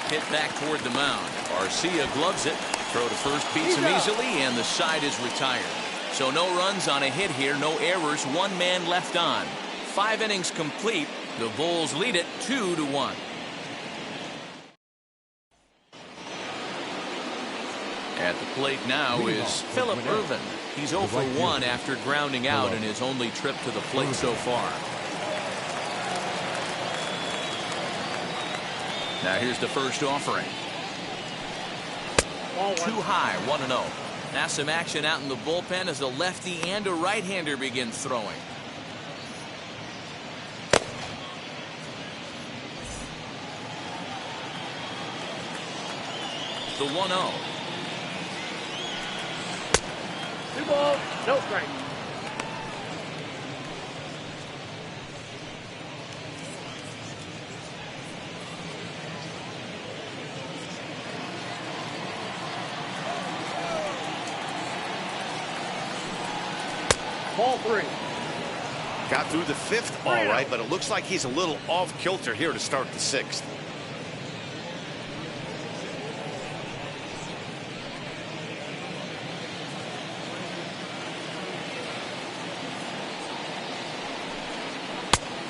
hit back toward the mound. Garcia gloves it. Throw to first beats him easily, and the side is retired. So no runs on a hit here, no errors, one man left on. 5 innings complete. The Bulls lead it 2-1. At the plate now is Phillips. He's 0 for 1 after grounding out in his only trip to the plate so far. Now here's the first offering. Too high, 1-0. Now some action out in the bullpen as a lefty and a right-hander begin throwing. The 1-0. 2 balls, no strike. Ball 3. Got through the 5th all right, but it looks like he's a little off kilter here to start the 6th.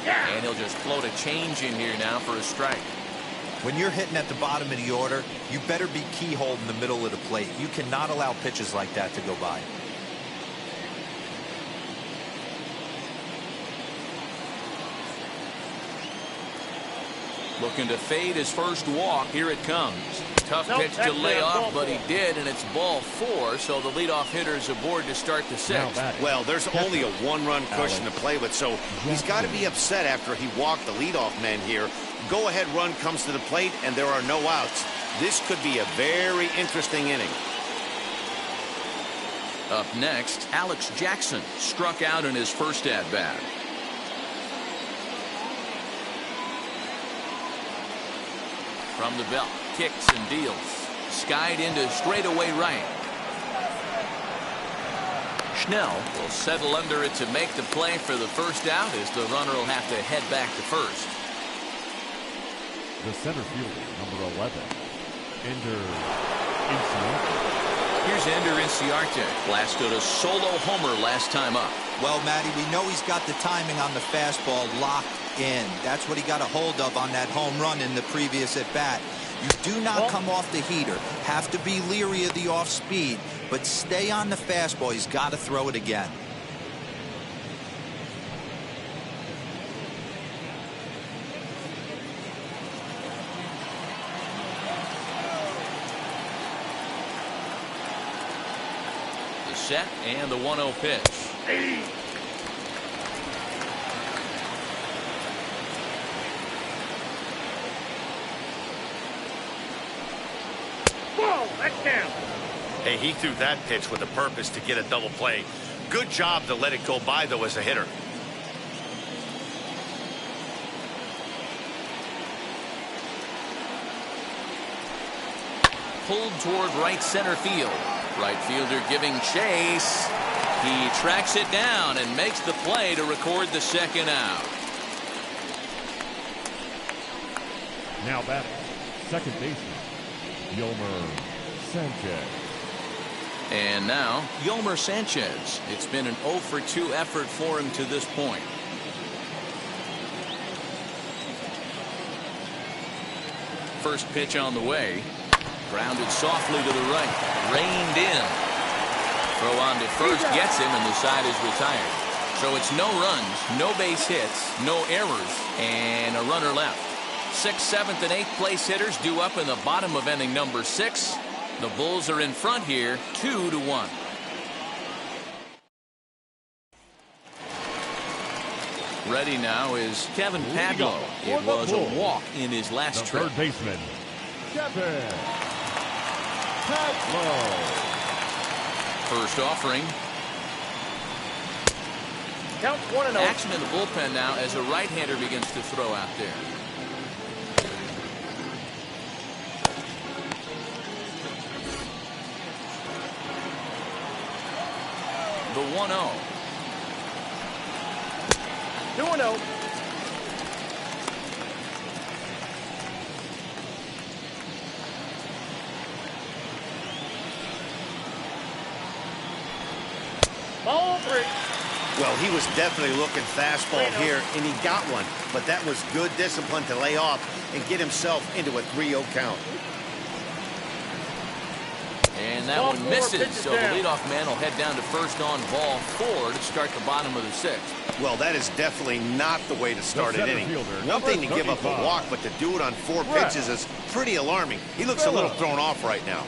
And he'll just float a change in here now for a strike. When you're hitting at the bottom of the order, you better be keyholed in the middle of the plate. You cannot allow pitches like that to go by. Looking to fade his first walk. Here it comes. Tough pitch to lay off, but he did, and it's ball 4, so the leadoff hitter is aboard to start the 6th. Well, there's only a one-run cushion to play with, so he's got to be upset after he walked the leadoff man here. Go-ahead run comes to the plate, and there are no outs. This could be a very interesting inning. Up next, Alex Jackson struck out in his first at-bat. From the belt, kicks and deals. Skied into straightaway right. Schnell will settle under it to make the play for the first out, as the runner will have to head back to first. The center fielder, number 11, Ender Inciarte. Here's Ender Inciarte. Blasted a solo homer last time up. Well, Matty, we know he's got the timing on the fastball locked in. That's what he got a hold of on that home run in the previous at-bat. You do not come off the heater. Have to be leery of the off-speed, but stay on the fastball. He's got to throw it again. The set and the 1-0 pitch. That's down. Hey, he threw that pitch with a purpose to get a double play. Good job to let it go by, though, as a hitter. Pulled toward right center field. Right fielder giving chase. He tracks it down and makes the play to record the second out. Now batting, second baseman, Yolmer Sanchez. And now, Yolmer Sanchez. It's been an 0-for-2 effort for him to this point. First pitch on the way. Grounded softly to the right. Reined in. Throw on to first gets him, and the side is retired. So it's no runs, no base hits, no errors, and a runner left. 6th, 7th, and 8th place hitters due up in the bottom of inning number 6. The Bulls are in front here, 2-1. Ready now is Kevin Padlo. It was a walk in his last trip. Third baseman, Kevin Padlo. First offering. Counts 1-0. Action in the bullpen now as a right-hander begins to throw out there. The 1-0. 2-0. Ball 3. Well, he was definitely looking fastball here, and he got one. But that was good discipline to lay off and get himself into a 3-0 count. And that one misses, so the leadoff man will head down to first on ball 4 to start the bottom of the 6th. Well, that is definitely not the way to start an inning. One thing to give up a walk, but to do it on 4 pitches is pretty alarming. He looks a little thrown off right now.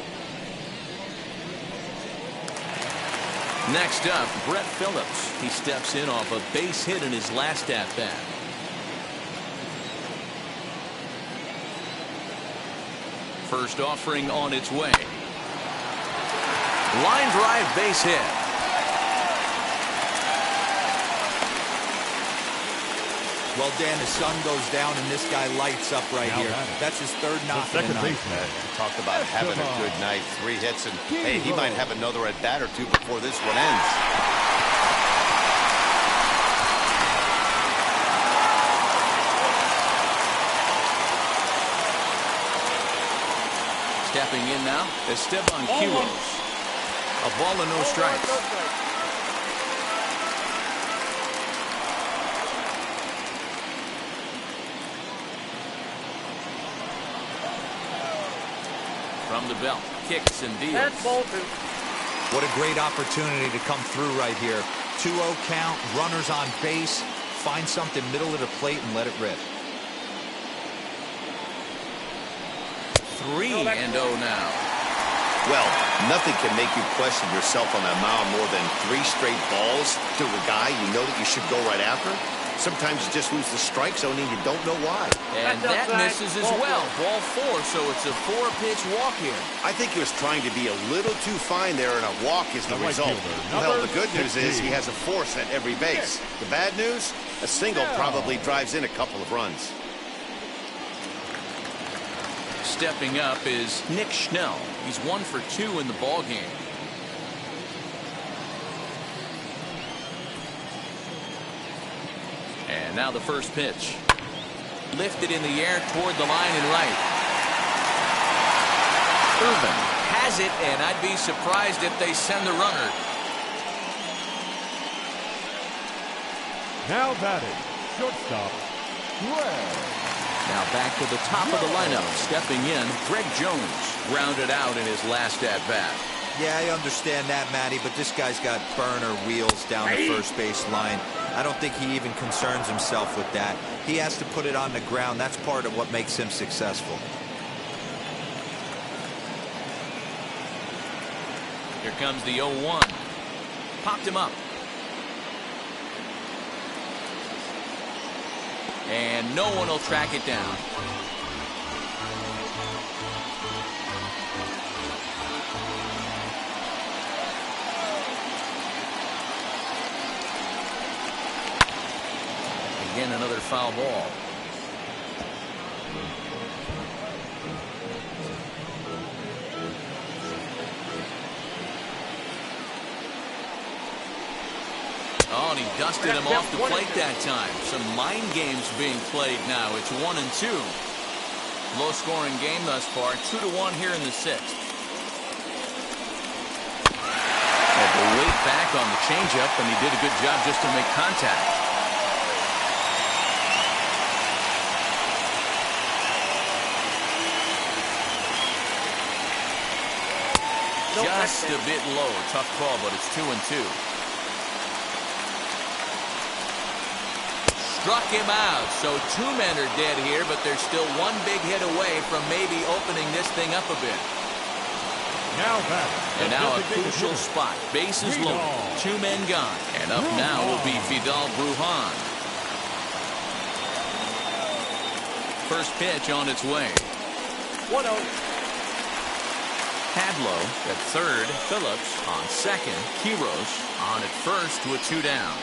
Next up, Brett Phillips. He steps in off a base hit in his last at-bat. First offering on its way. Line drive base hit. Well, Dan, the sun goes down and this guy lights up right here. That's his third knock of the night. Talked about having a good night. 3 hits, and hey, he might have another at bat or 2 before this one ends. Stepping in now, Esteban Quiroz. A ball and no strikes. From the belt, kicks and deals. That's ball 2. What a great opportunity to come through right here. 2-0 count, runners on base. Find something middle of the plate and let it rip. 3-0 now. Well, nothing can make you question yourself on that mound more than 3 straight balls to a guy you know that you should go right after. Sometimes you just lose the strike zone and you don't know why. And that misses as well. Ball 4, so it's a 4-pitch walk here. I think he was trying to be a little too fine there, and a walk is the result. Well, the good news is he has a force at every base. The bad news, a single probably drives in a couple of runs. Stepping up is Nick Schnell. He's 1 for 2 in the ballgame. And now the first pitch. Lifted in the air toward the line and right. Irvin has it, and I'd be surprised if they send the runner. Now batting, shortstop, Greg. Now back to the top of the lineup. Stepping in, Greg Jones grounded out in his last at-bat. Yeah, I understand that, Matty, but this guy's got burner wheels down the first base line. I don't think he even concerns himself with that. He has to put it on the ground. That's part of what makes him successful. Here comes the 0-1. Popped him up. And no one will track it down. Again, another foul ball. Oh, and he dusted him off the plate that time. Some mind games being played now. It's 1-2. Low-scoring game thus far. 2-1 here in the 6th. Had to wait back on the changeup, and he did a good job just to make contact. Just a bit low. Tough call, but it's 2-2. Struck him out. So 2 men are dead here, but there's still 1 big hit away from maybe opening this thing up a bit. Now back. And now a crucial spot. Bases loaded. 2 men gone. And up now will be Vidal Brujan. First pitch on its way. 1-0. Hadlow at third, Phillips on second, Quiros on at first with 2 down.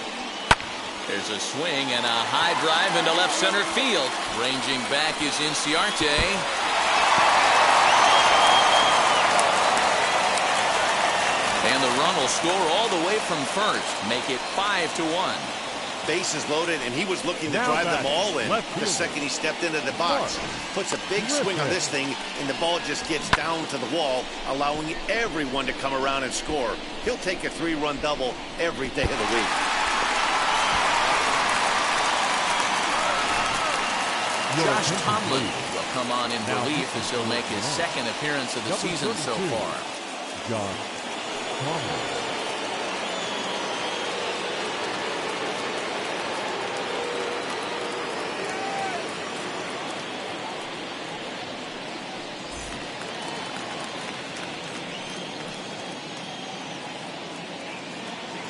There's a swing and a high drive into left center field. Ranging back is Inciarte. And the run will score all the way from first. Make it 5-1. Bases loaded, and he was looking to drive them all in the second he stepped into the box. Puts a big swing on this thing, and the ball just gets down to the wall, allowing everyone to come around and score. He'll take a 3-run double every day of the week. Josh Tomlin will come on in relief as he'll make his 2nd appearance of the season so far. Josh Tomlin.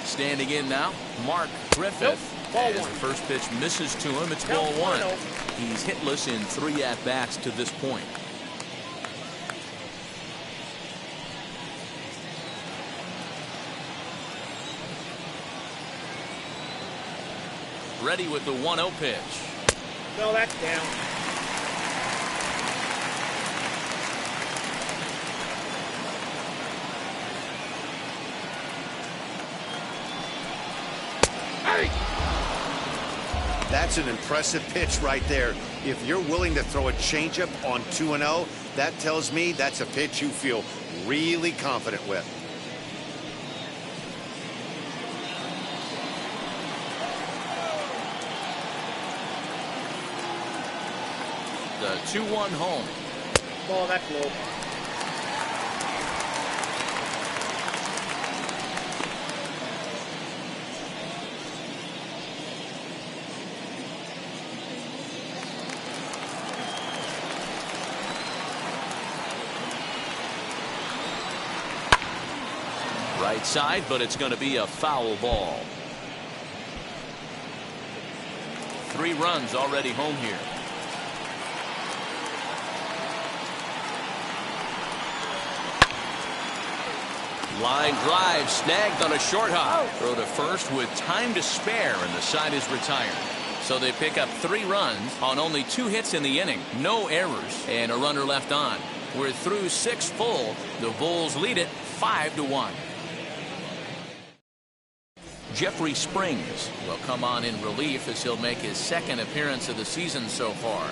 Standing in now, Mark Griffith. As the first pitch misses to him, it's ball 1. He's hitless in 3 at-bats to this point. Ready with the 1-0 pitch. No, that's down. That's an impressive pitch right there. If you're willing to throw a changeup on 2-0, that tells me that's a pitch you feel really confident with. The 2-1 home. Oh, that's low. Right side, but it's going to be a foul ball. 3 runs already home here. Line drive snagged on a short hop. Throw to first with time to spare, and the side is retired. So they pick up 3 runs on only 2 hits in the inning. No errors and a runner left on. We're through 6 full. The Bulls lead it 5-1. Jeffrey Springs will come on in relief as he'll make his 2nd appearance of the season so far.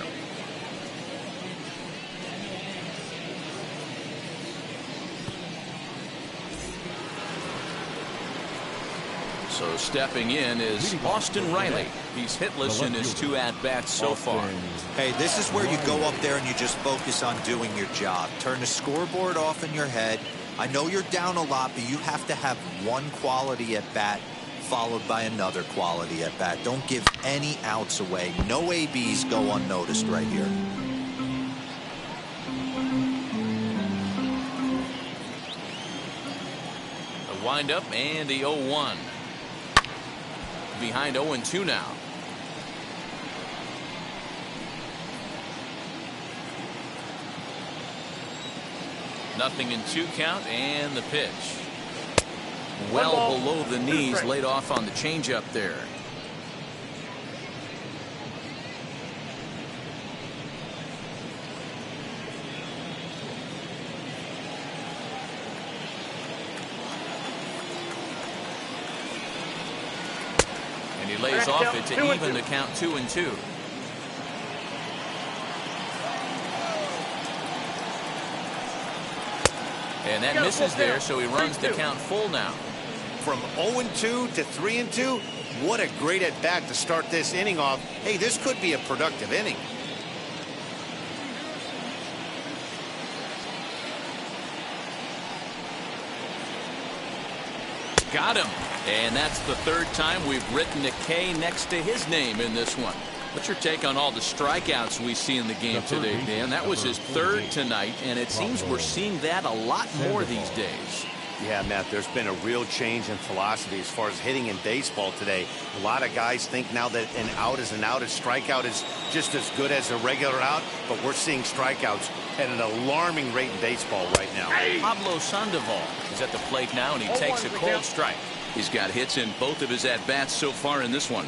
So stepping in is Austin Reilly. He's hitless in his 2 at-bats so far. Hey, this is where you go up there and you just focus on doing your job. Turn the scoreboard off in your head. I know you're down a lot, but you have to have one quality at-bat followed by another quality at-bat. Don't give any outs away. No ABs go unnoticed right here. The windup and the 0-1. Behind 0-2 now. Nothing in 2 count, and the pitch. Well below the knees, laid off on the changeup there. And he lays off it to even the count 2-2. And that misses there, so he runs the count full now. From 0-2 to 3-2, what a great at-bat to start this inning off. Hey, this could be a productive inning. Got him. And that's the 3rd time we've written a K next to his name in this one. What's your take on all the strikeouts we see in the game today, Dan? That was his 3rd tonight, and it seems we're seeing that a lot more these days. Yeah, Matt, there's been a real change in philosophy as far as hitting in baseball today. A lot of guys think now that an out is an out. A strikeout is just as good as a regular out, but we're seeing strikeouts at an alarming rate in baseball right now. Pablo Sandoval is at the plate now, and he takes a cold strike. He's got hits in both of his at-bats so far in this one.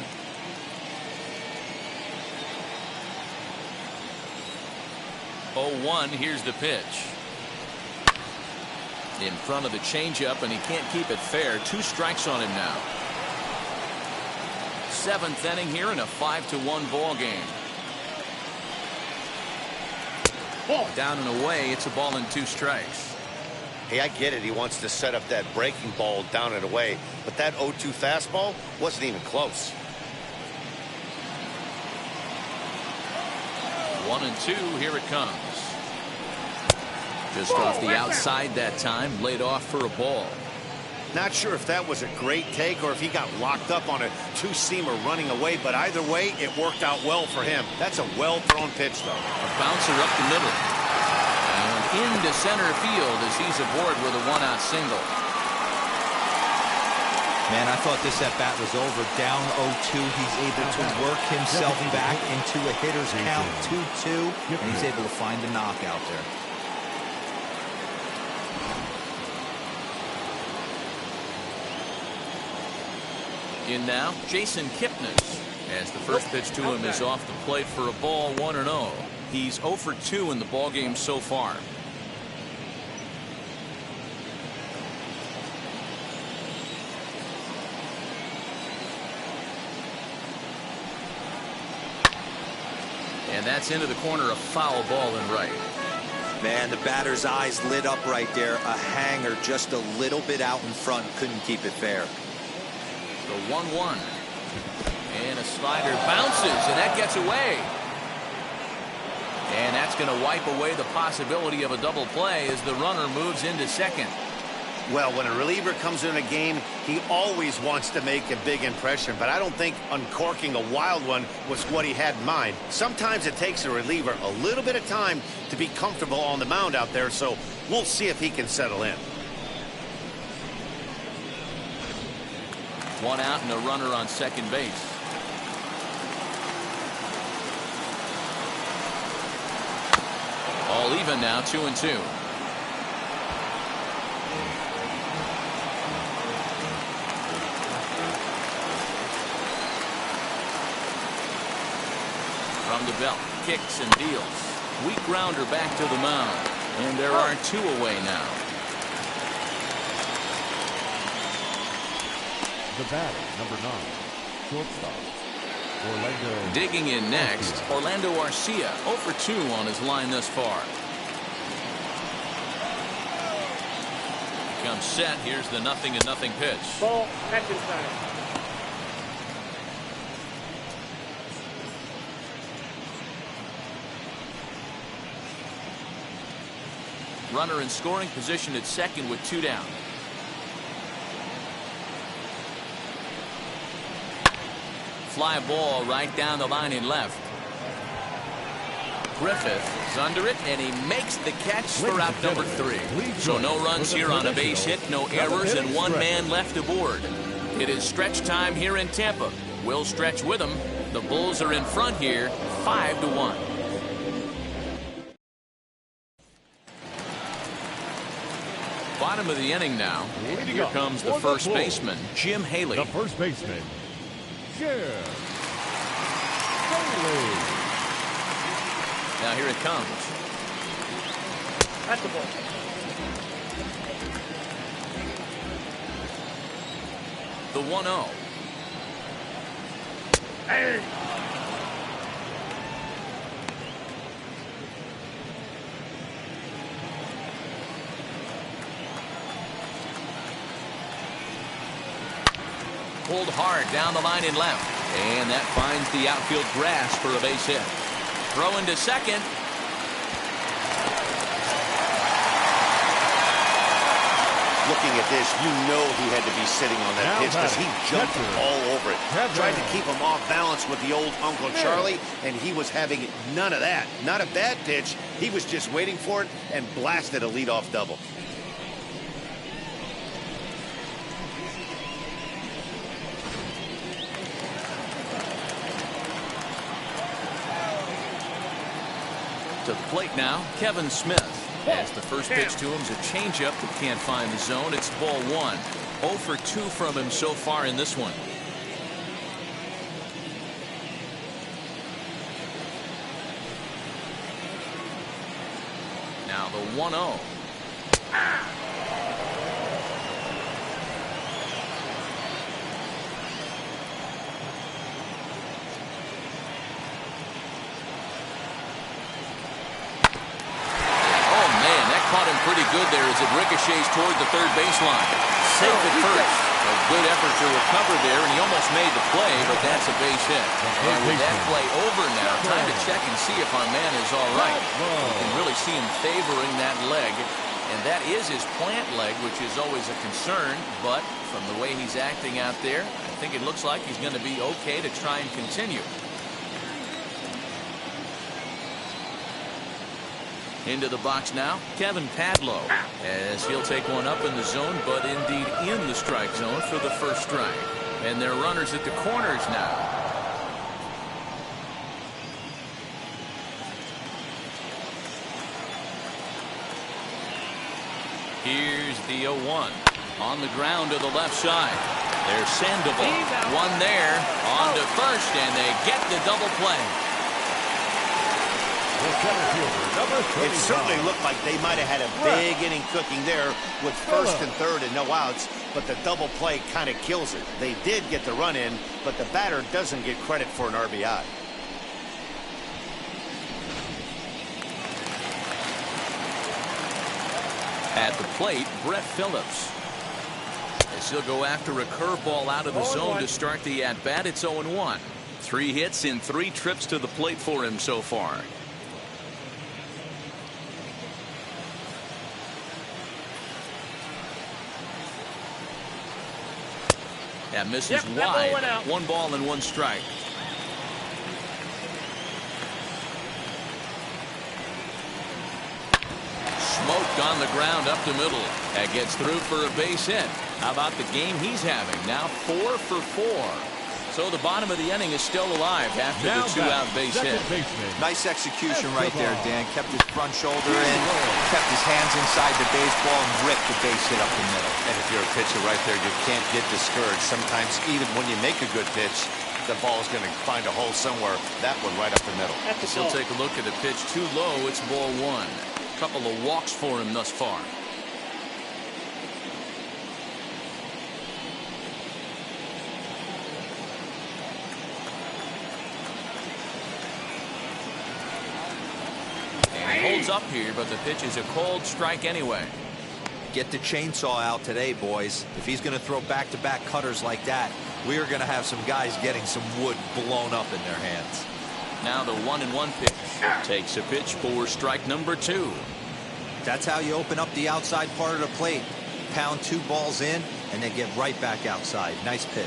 0-1, here's the pitch. In front of the changeup, and he can't keep it fair. 2 strikes on him now. 7th inning here in a 5-1 ball game. Down and away, it's a ball and 2 strikes. Hey, I get it. He wants to set up that breaking ball down and away, but that 0-2 fastball wasn't even close. 1-2, here it comes. Just off the outside that time, laid off for a ball. Not sure if that was a great take or if he got locked up on a 2-seamer running away, but either way, it worked out well for him. That's a well-thrown pitch, though. A bouncer up the middle. And into center field as he's aboard with a 1-out single. Man, I thought this at-bat was over. Down 0-2, he's able to work himself back into a hitter's count 2-2, and he's able to find the knockout there. In now, Jason Kipnis, as the first pitch to him is off the plate for a ball, 1-0. He's 0 for 2 in the ballgame so far. And that's into the corner, a foul ball and right. Man, the batter's eyes lit up right there. A hanger just a little bit out in front. Couldn't keep it fair. The 1-1. And a slider bounces, and that gets away. And that's going to wipe away the possibility of a double play as the runner moves into second. Well, when a reliever comes in a game, he always wants to make a big impression, but I don't think uncorking a wild one was what he had in mind. Sometimes it takes a reliever a little bit of time to be comfortable on the mound out there, so we'll see if he can settle in. One out and a runner on second base. All even now, 2-2. From the belt, kicks and deals. Weak grounder back to the mound. And there are 2 away now. The batter, number 9, shortstop, Orlando. Digging in next, Orlando Garcia, 0 for 2 on his line thus far. Comes set. Here's the 0-0 pitch. Ball, that's inside. Runner in scoring position at second with 2 down. Fly ball right down the line in left. Griffith is under it, and he makes the catch for out number 3. So no runs here on a base hit, no errors, and 1 man left aboard. It is stretch time here in Tampa. We'll stretch with them. The Bulls are in front here, 5-1. Bottom of the inning now. Here comes the first baseman, Jim Reilly. The first baseman, Schnell. Now here it comes. That's the ball. The 1-0. Hey. Pulled hard down the line in left. And that finds the outfield grass for a base hit. Throw into second. Looking at this, you know he had to be sitting on that pitch because he jumped all over it. Tried to keep him off balance with the old Uncle Charlie, and he was having none of that. Not a bad pitch. He was just waiting for it and blasted a leadoff double. To the plate now, Kevin Smith. As the first pitch to him is a changeup that can't find the zone. It's ball 1. 0 for 2 from him so far in this one. Now the 1-0. Pretty good there as it ricochets toward the third baseline. Safe at first. A good effort to recover there, and he almost made the play, but that's a base hit. And with that play over now, time to check and see if our man is all right. You can really see him favoring that leg, and that is his plant leg, which is always a concern, but from the way he's acting out there, I think it looks like he's going to be okay to try and continue. Into the box now, Kevin Padlow, as he'll take one up in the zone, but indeed in the strike zone for the first strike. And there are runners at the corners now. Here's the 0-1 on the ground to the left side. There's Sandoval, one there, on to first, and they get the double play. It certainly looked like they might have had a big inning cooking there with first and third and no outs, but the double play kind of kills it. They did get the run in, but the batter doesn't get credit for an RBI. At the plate, Brett Phillips. As he'll go after a curveball out of the zone to start the at-bat. It's 0-1. 3 hits in 3 trips to the plate for him so far. That misses wide. 1 ball and 1 strike. Smoked on the ground up the middle. That gets through for a base hit. How about the game he's having? Now 4 for 4. So the bottom of the inning is still alive after the 2-out base hit. Nice execution right there, Dan. Kept his front shoulder in, kept his hands inside the baseball, and ripped the base hit up the middle. And if you're a pitcher right there, you can't get discouraged. Sometimes even when you make a good pitch, the ball's going to find a hole somewhere. That one right up the middle. He'll take a look at the pitch too low. It's ball 1. A couple of walks for him thus far. Holds up here, but the pitch is a cold strike anyway. Get the chainsaw out today, boys. If he's going to throw back-to-back cutters like that, we are going to have some guys getting some wood blown up in their hands. Now the 1-1 pitch. Takes a pitch for strike number 2. That's how you open up the outside part of the plate. Pound 2 balls in, and then get right back outside. Nice pitch.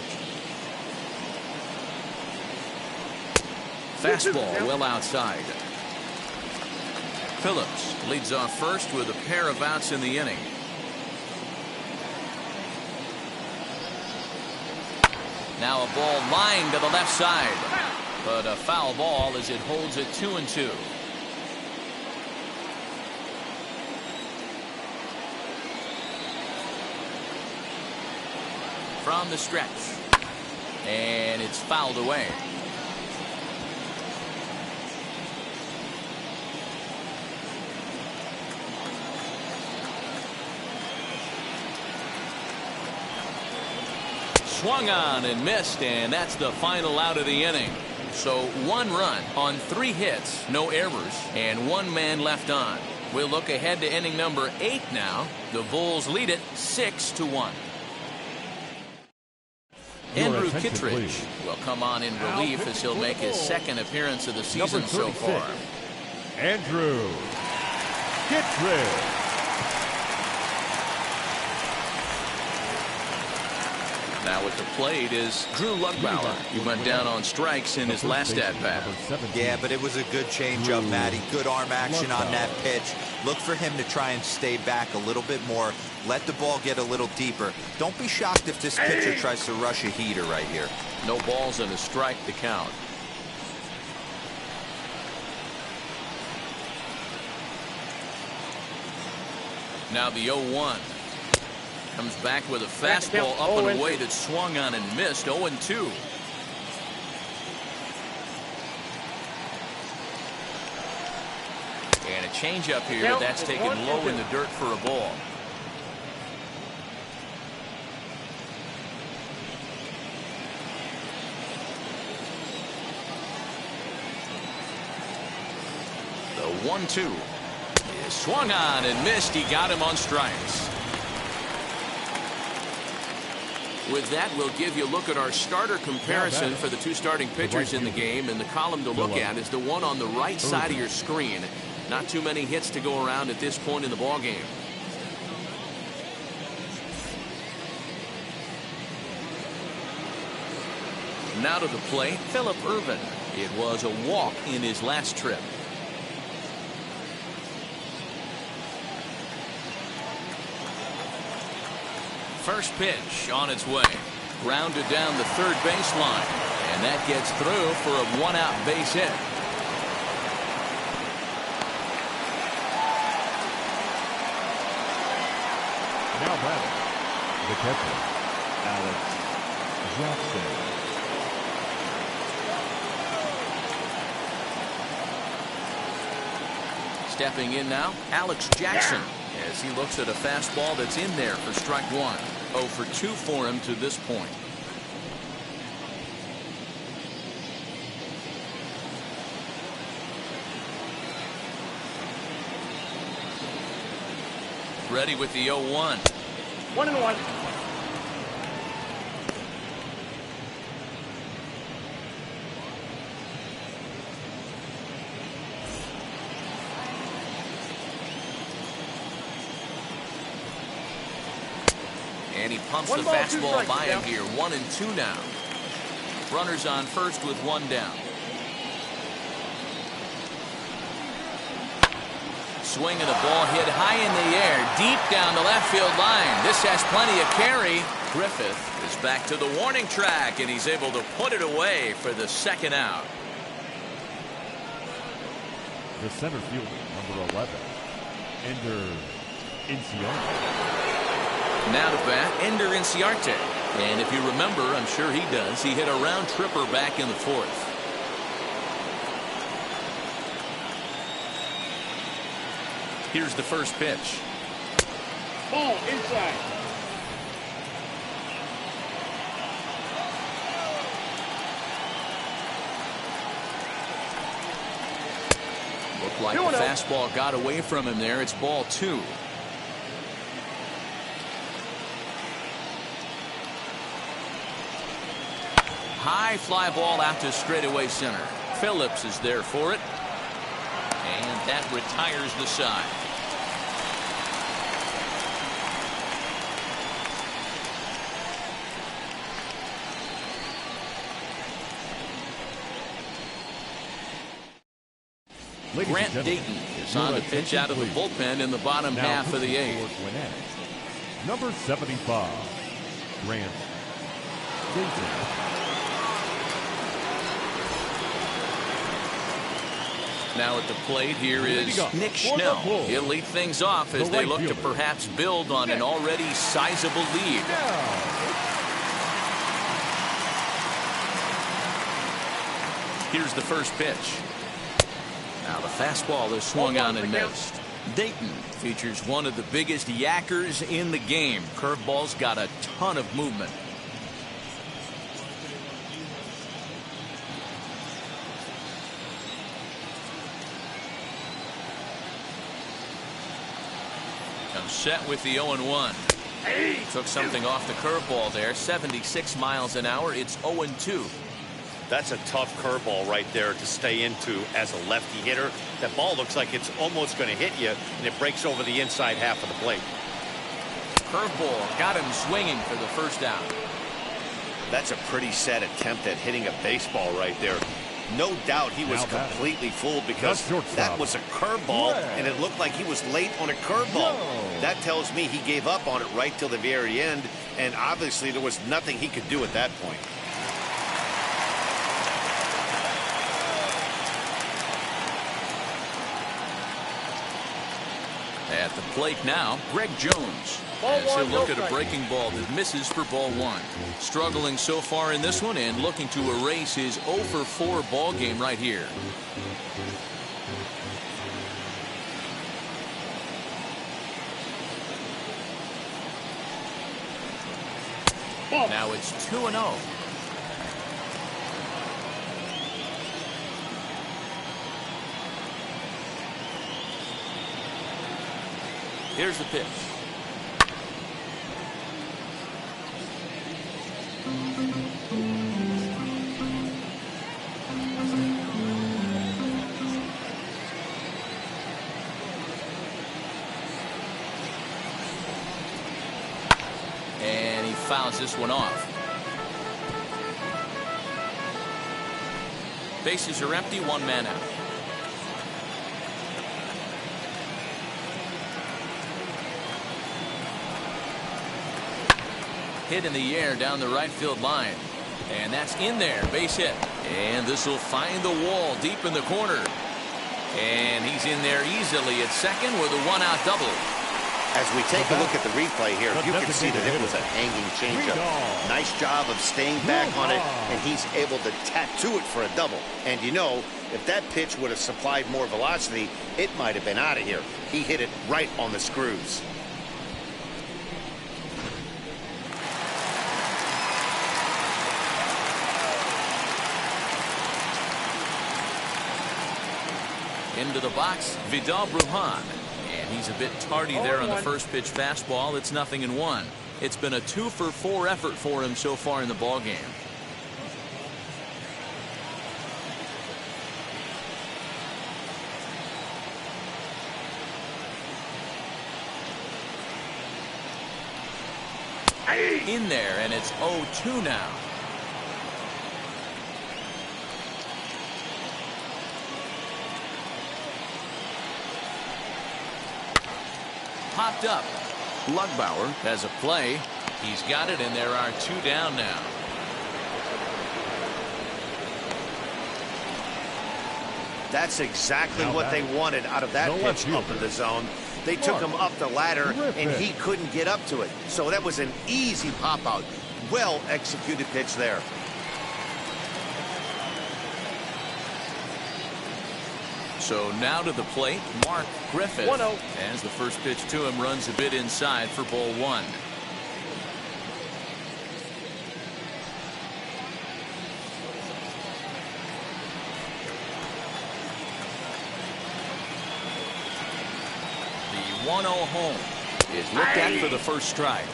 Fastball well outside. Phillips leads off first with a pair of outs in the inning. Now a ball lined to the left side, but a foul ball as it holds it 2-2. From the stretch, and it's fouled away. Swung on and missed, and that's the final out of the inning. So 1 run on 3 hits, no errors, and 1 man left on. We'll look ahead to inning number 8 now. The Bulls lead it 6-1. Andrew Kittredge will come on in relief as he'll make his 2nd appearance of the season so far. Andrew Kittredge. Now at the plate is Drew Lugbauer. He went down on strikes in his last at-bat. Yeah, but it was a good changeup, Matty. Good arm action on that pitch. Look for him to try and stay back a little bit more. Let the ball get a little deeper. Don't be shocked if this pitcher tries to rush a heater right here. No balls and a strike to count. Now the 0-1. Comes back with a fastball up and away that swung on and missed. 0-2. And a changeup here, but that's taken low in the dirt for a ball. The 1-2 is swung on and missed. He got him on strikes. With that, we'll give you a look at our starter comparison for the 2 starting pitchers in the game. And the column to look at is the one on the right side of your screen. Not too many hits to go around at this point in the ballgame. Now to the plate, Philip Irvin. It was a walk in his last trip. First pitch on its way. Grounded down the third baseline. And that gets through for a 1-out base hit. Now batting, the catcher, Alex Jackson. Stepping in now, Alex Jackson, as he looks at a fastball that's in there for strike 1. 0 for 2 for him to this point. Ready with the 0-1. 1-1. And he pumps the fastball by him here. 1-2 now. Runners on first with 1 down. Swinging a ball hit high in the air, deep down the left field line. This has plenty of carry. Griffith is back to the warning track, and he's able to put it away for the second out. The center fielder, number 11, Ender Inciarte. Now to bat, Ender Inciarte. And if you remember, I'm sure he does, he hit a round tripper back in the fourth. Here's the first pitch. Ball inside. Looked like the fastball got away from him there. It's ball 2. High fly ball out to straightaway center. Phillips is there for it. And that retires the side. Grant Dayton is on the pitch out of the bullpen in the bottom half of the 8th. Number 75, Grant Dayton. Now at the plate here is Nick Schnell. He'll lead things off as they look to perhaps build on an already sizable lead. Here's the first pitch. Now the fastball is swung on and missed. Dayton features one of the biggest yackers in the game. Curveball's got a ton of movement. Comes set with the 0-1. Took something off the curveball there. 76 miles an hour. It's 0-2. That's a tough curveball right there to stay into as a lefty hitter. That ball looks like it's almost going to hit you, and it breaks over the inside half of the plate. Curveball got him swinging for the first out. That's a pretty sad attempt at hitting a baseball right there. No doubt he was completely fooled because that was a curveball, and it looked like he was late on a curveball. That tells me he gave up on it right till the very end, and obviously there was nothing he could do at that point. At the plate now, Greg Jones. As he'll look at a breaking ball that misses for ball 1. Struggling so far in this one and looking to erase his 0-for-4 ball game right here. Now it's 2-0. Here's the pitch. And he fouls this one off. Bases are empty, 1 man out. Hit in the air down the right field line. And that's in there. Base hit. And this will find the wall deep in the corner. And he's in there easily at second with a 1-out double. As we take a look at the replay here, you can see that it was a hanging changeup. Nice job of staying back on it, and he's able to tattoo it for a double. And you know, if that pitch would have supplied more velocity, it might have been out of here. He hit it right on the screws. Into the box, Vidal Brujan. And he's a bit tardy there on the first pitch fastball. It's 0-1. It's been a 2-for-4 effort for him so far in the ball game. In there, and it's 0-2 now. popped up. Lugbauer has a play. He's got it, and there are 2 down now. That's exactly what they wanted out of that pitch up in the zone. They took him up the ladder, and he couldn't get up to it. So that was an easy pop-out. Well-executed pitch there. So now to the plate, Mark Griffith. 1-0. As the first pitch to him runs a bit inside for ball 1. The 1-0 home is looked at for the first strike.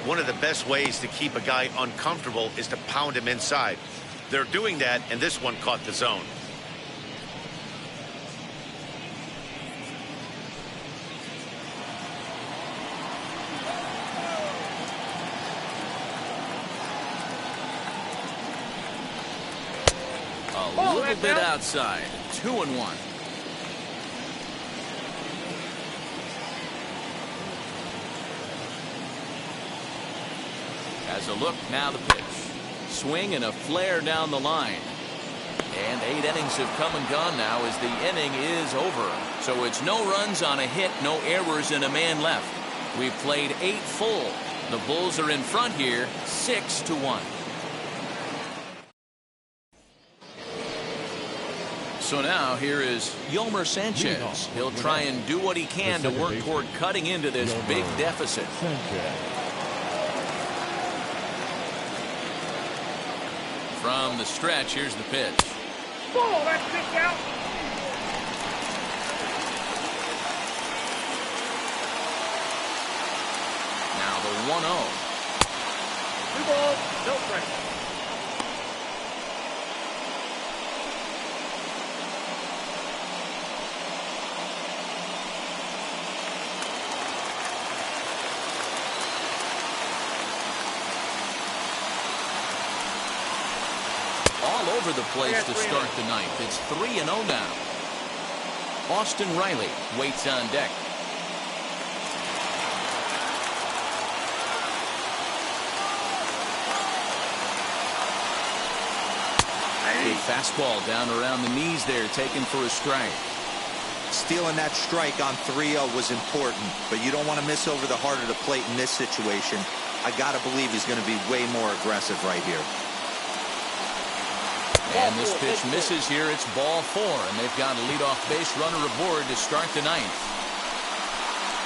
One of the best ways to keep a guy uncomfortable is to pound him inside. They're doing that, and this one caught the zone. A little bit outside. 2-1. As a look, now the pitch. Swing and a flare down the line. And 8 innings have come and gone now as the inning is over. So it's no runs on a hit, no errors, and a man left. We've played 8 full. The Bulls are in front here, 6-1. So now here is Yolmer Sanchez. He'll try and do what he can to work toward cutting into this big deficit. From the stretch, here's the pitch. Ball, that's pitch out. Now the 1-0. 2 balls, no strikes. All over the place to start the ninth. It's 3-0 now. Austin Reilly waits on deck. Big fastball down around the knees there, taken for a strike. Stealing that strike on 3-0 was important, but you don't want to miss over the heart of the plate in this situation. I got to believe he's going to be way more aggressive right here. And this pitch misses here. It's ball 4, and they've got a leadoff base runner aboard to start the ninth.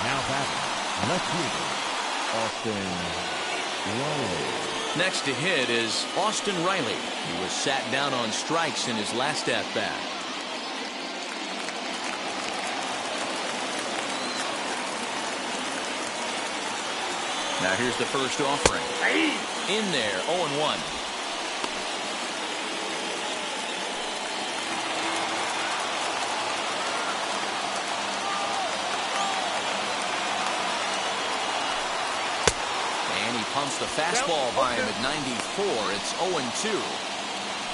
Now batting, left fielder, Austin Reilly. Next to hit is Austin Reilly. He was sat down on strikes in his last at-bat. Now here's the first offering. In there, 0-1. Pumps the fastball by him at 94. It's 0-2.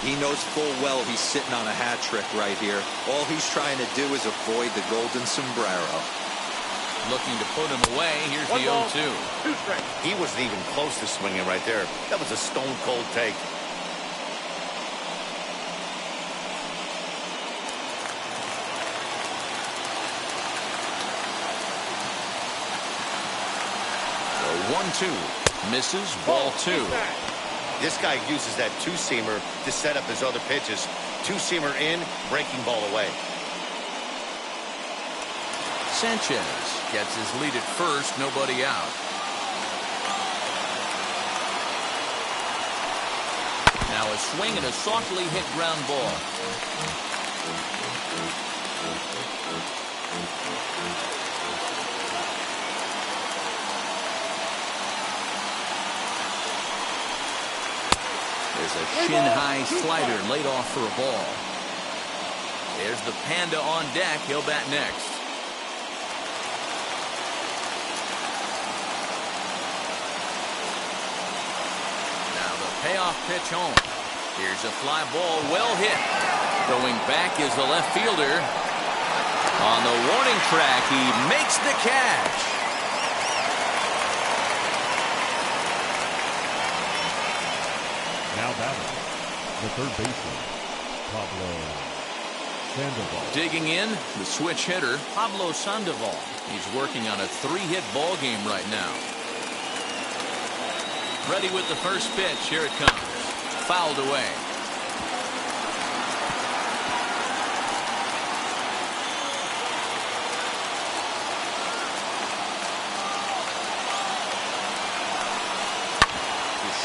He knows full well he's sitting on a hat trick right here. All he's trying to do is avoid the golden sombrero. Looking to put him away. Here's the 0-2. 2 strikes. He wasn't even close to swinging right there. That was a stone-cold take. The 1-2. Misses, ball 2. This guy uses that 2-seamer to set up his other pitches. 2-seamer in, breaking ball away. Sanchez gets his lead at first, nobody out. Now a swing and a softly hit ground ball. There's a shin-high slider laid off for a ball. There's the Panda on deck. He'll bat next. Now the payoff pitch home. Here's a fly ball, well hit. Going back is the left fielder. On the warning track, he makes the catch. The third baseman, Pablo Sandoval. Digging in, the switch hitter, Pablo Sandoval. He's working on a 3-hit ball game right now. Ready with the first pitch. Here it comes. Fouled away.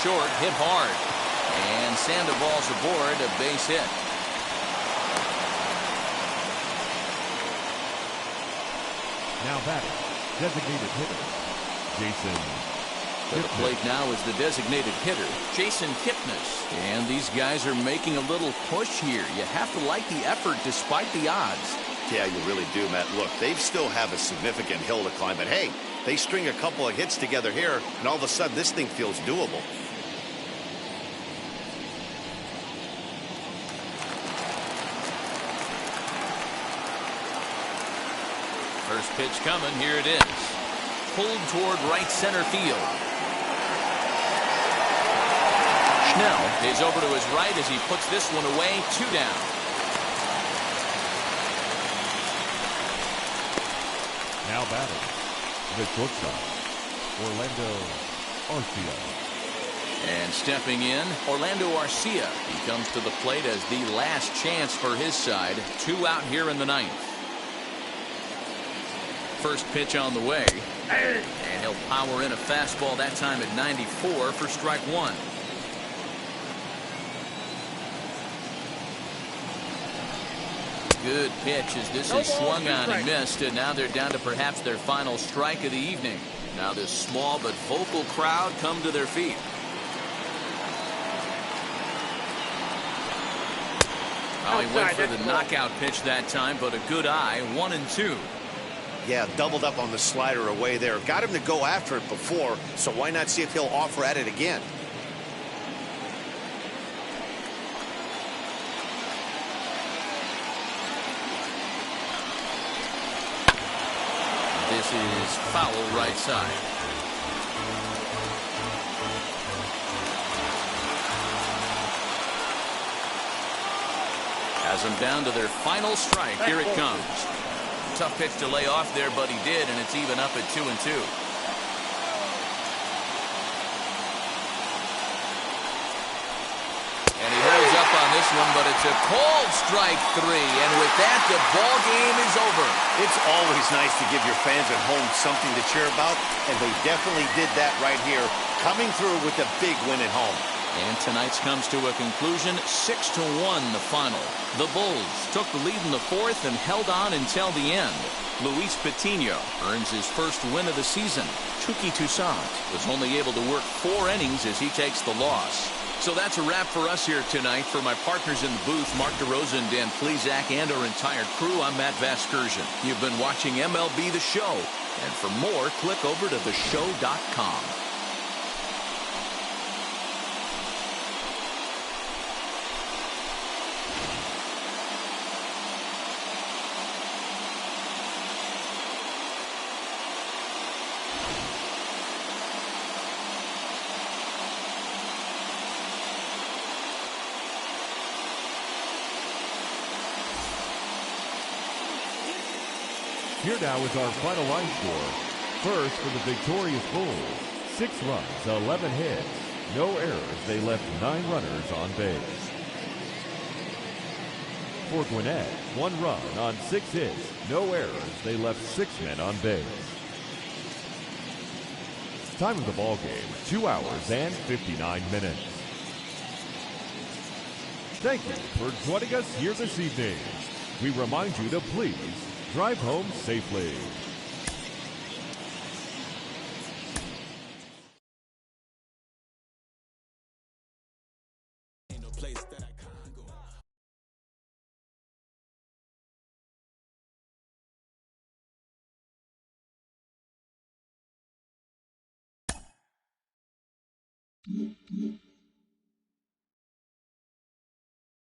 Short, hit hard. And Sandoval's aboard, a base hit. Now batting, designated hitter, Jason. To the plate now is the designated hitter, Jason Kipnis. And these guys are making a little push here. You have to like the effort despite the odds. Yeah, you really do, Matt. Look, they still have a significant hill to climb, but hey, they string a couple of hits together here, and all of a sudden this thing feels doable. First pitch coming. Here it is. Pulled toward right center field. Schnell is over to his right as he puts this one away. 2 down. Now batting, the shortstop, Orlando Garcia. And stepping in, Orlando Garcia. He comes to the plate as the last chance for his side. 2 out here in the 9th. First pitch on the way. And he'll power in a fastball that time at 94 for strike 1. Good pitch as this is swung on and missed, and now they're down to perhaps their final strike of the evening. Now this small but vocal crowd come to their feet. Oh, he went for the knockout pitch that time, but a good eye. 1-2. Yeah, doubled up on the slider away there. Got him to go after it before, so why not see if he'll offer at it again? This is foul right side. Has them down to their final strike. Here it comes. Tough pitch to lay off there, but he did, and it's even up at 2-2. And he holds up on this one, but it's a cold strike 3, and with that, the ball game is over. It's always nice to give your fans at home something to cheer about, and they definitely did that right here, coming through with a big win at home. And tonight's comes to a conclusion, 6-1 the final. The Bulls took the lead in the 4th and held on until the end. Luis Patino earns his first win of the season. Touki Toussaint was only able to work 4 innings as he takes the loss. So that's a wrap for us here tonight. For my partners in the booth, Mark DeRosa and Dan Plesac, and our entire crew, I'm Matt Vasgersian. You've been watching MLB The Show. And for more, click over to theshow.com. Here now is our final line score. First for the victorious Bulls, 6 runs, 11 hits, no errors. They left 9 runners on base. For Gwinnett, 1 run on 6 hits, no errors. They left 6 men on base. Time of the ball game, 2 hours and 59 minutes. Thank you for joining us here this evening. We remind you to please drive home safely. Mm-hmm.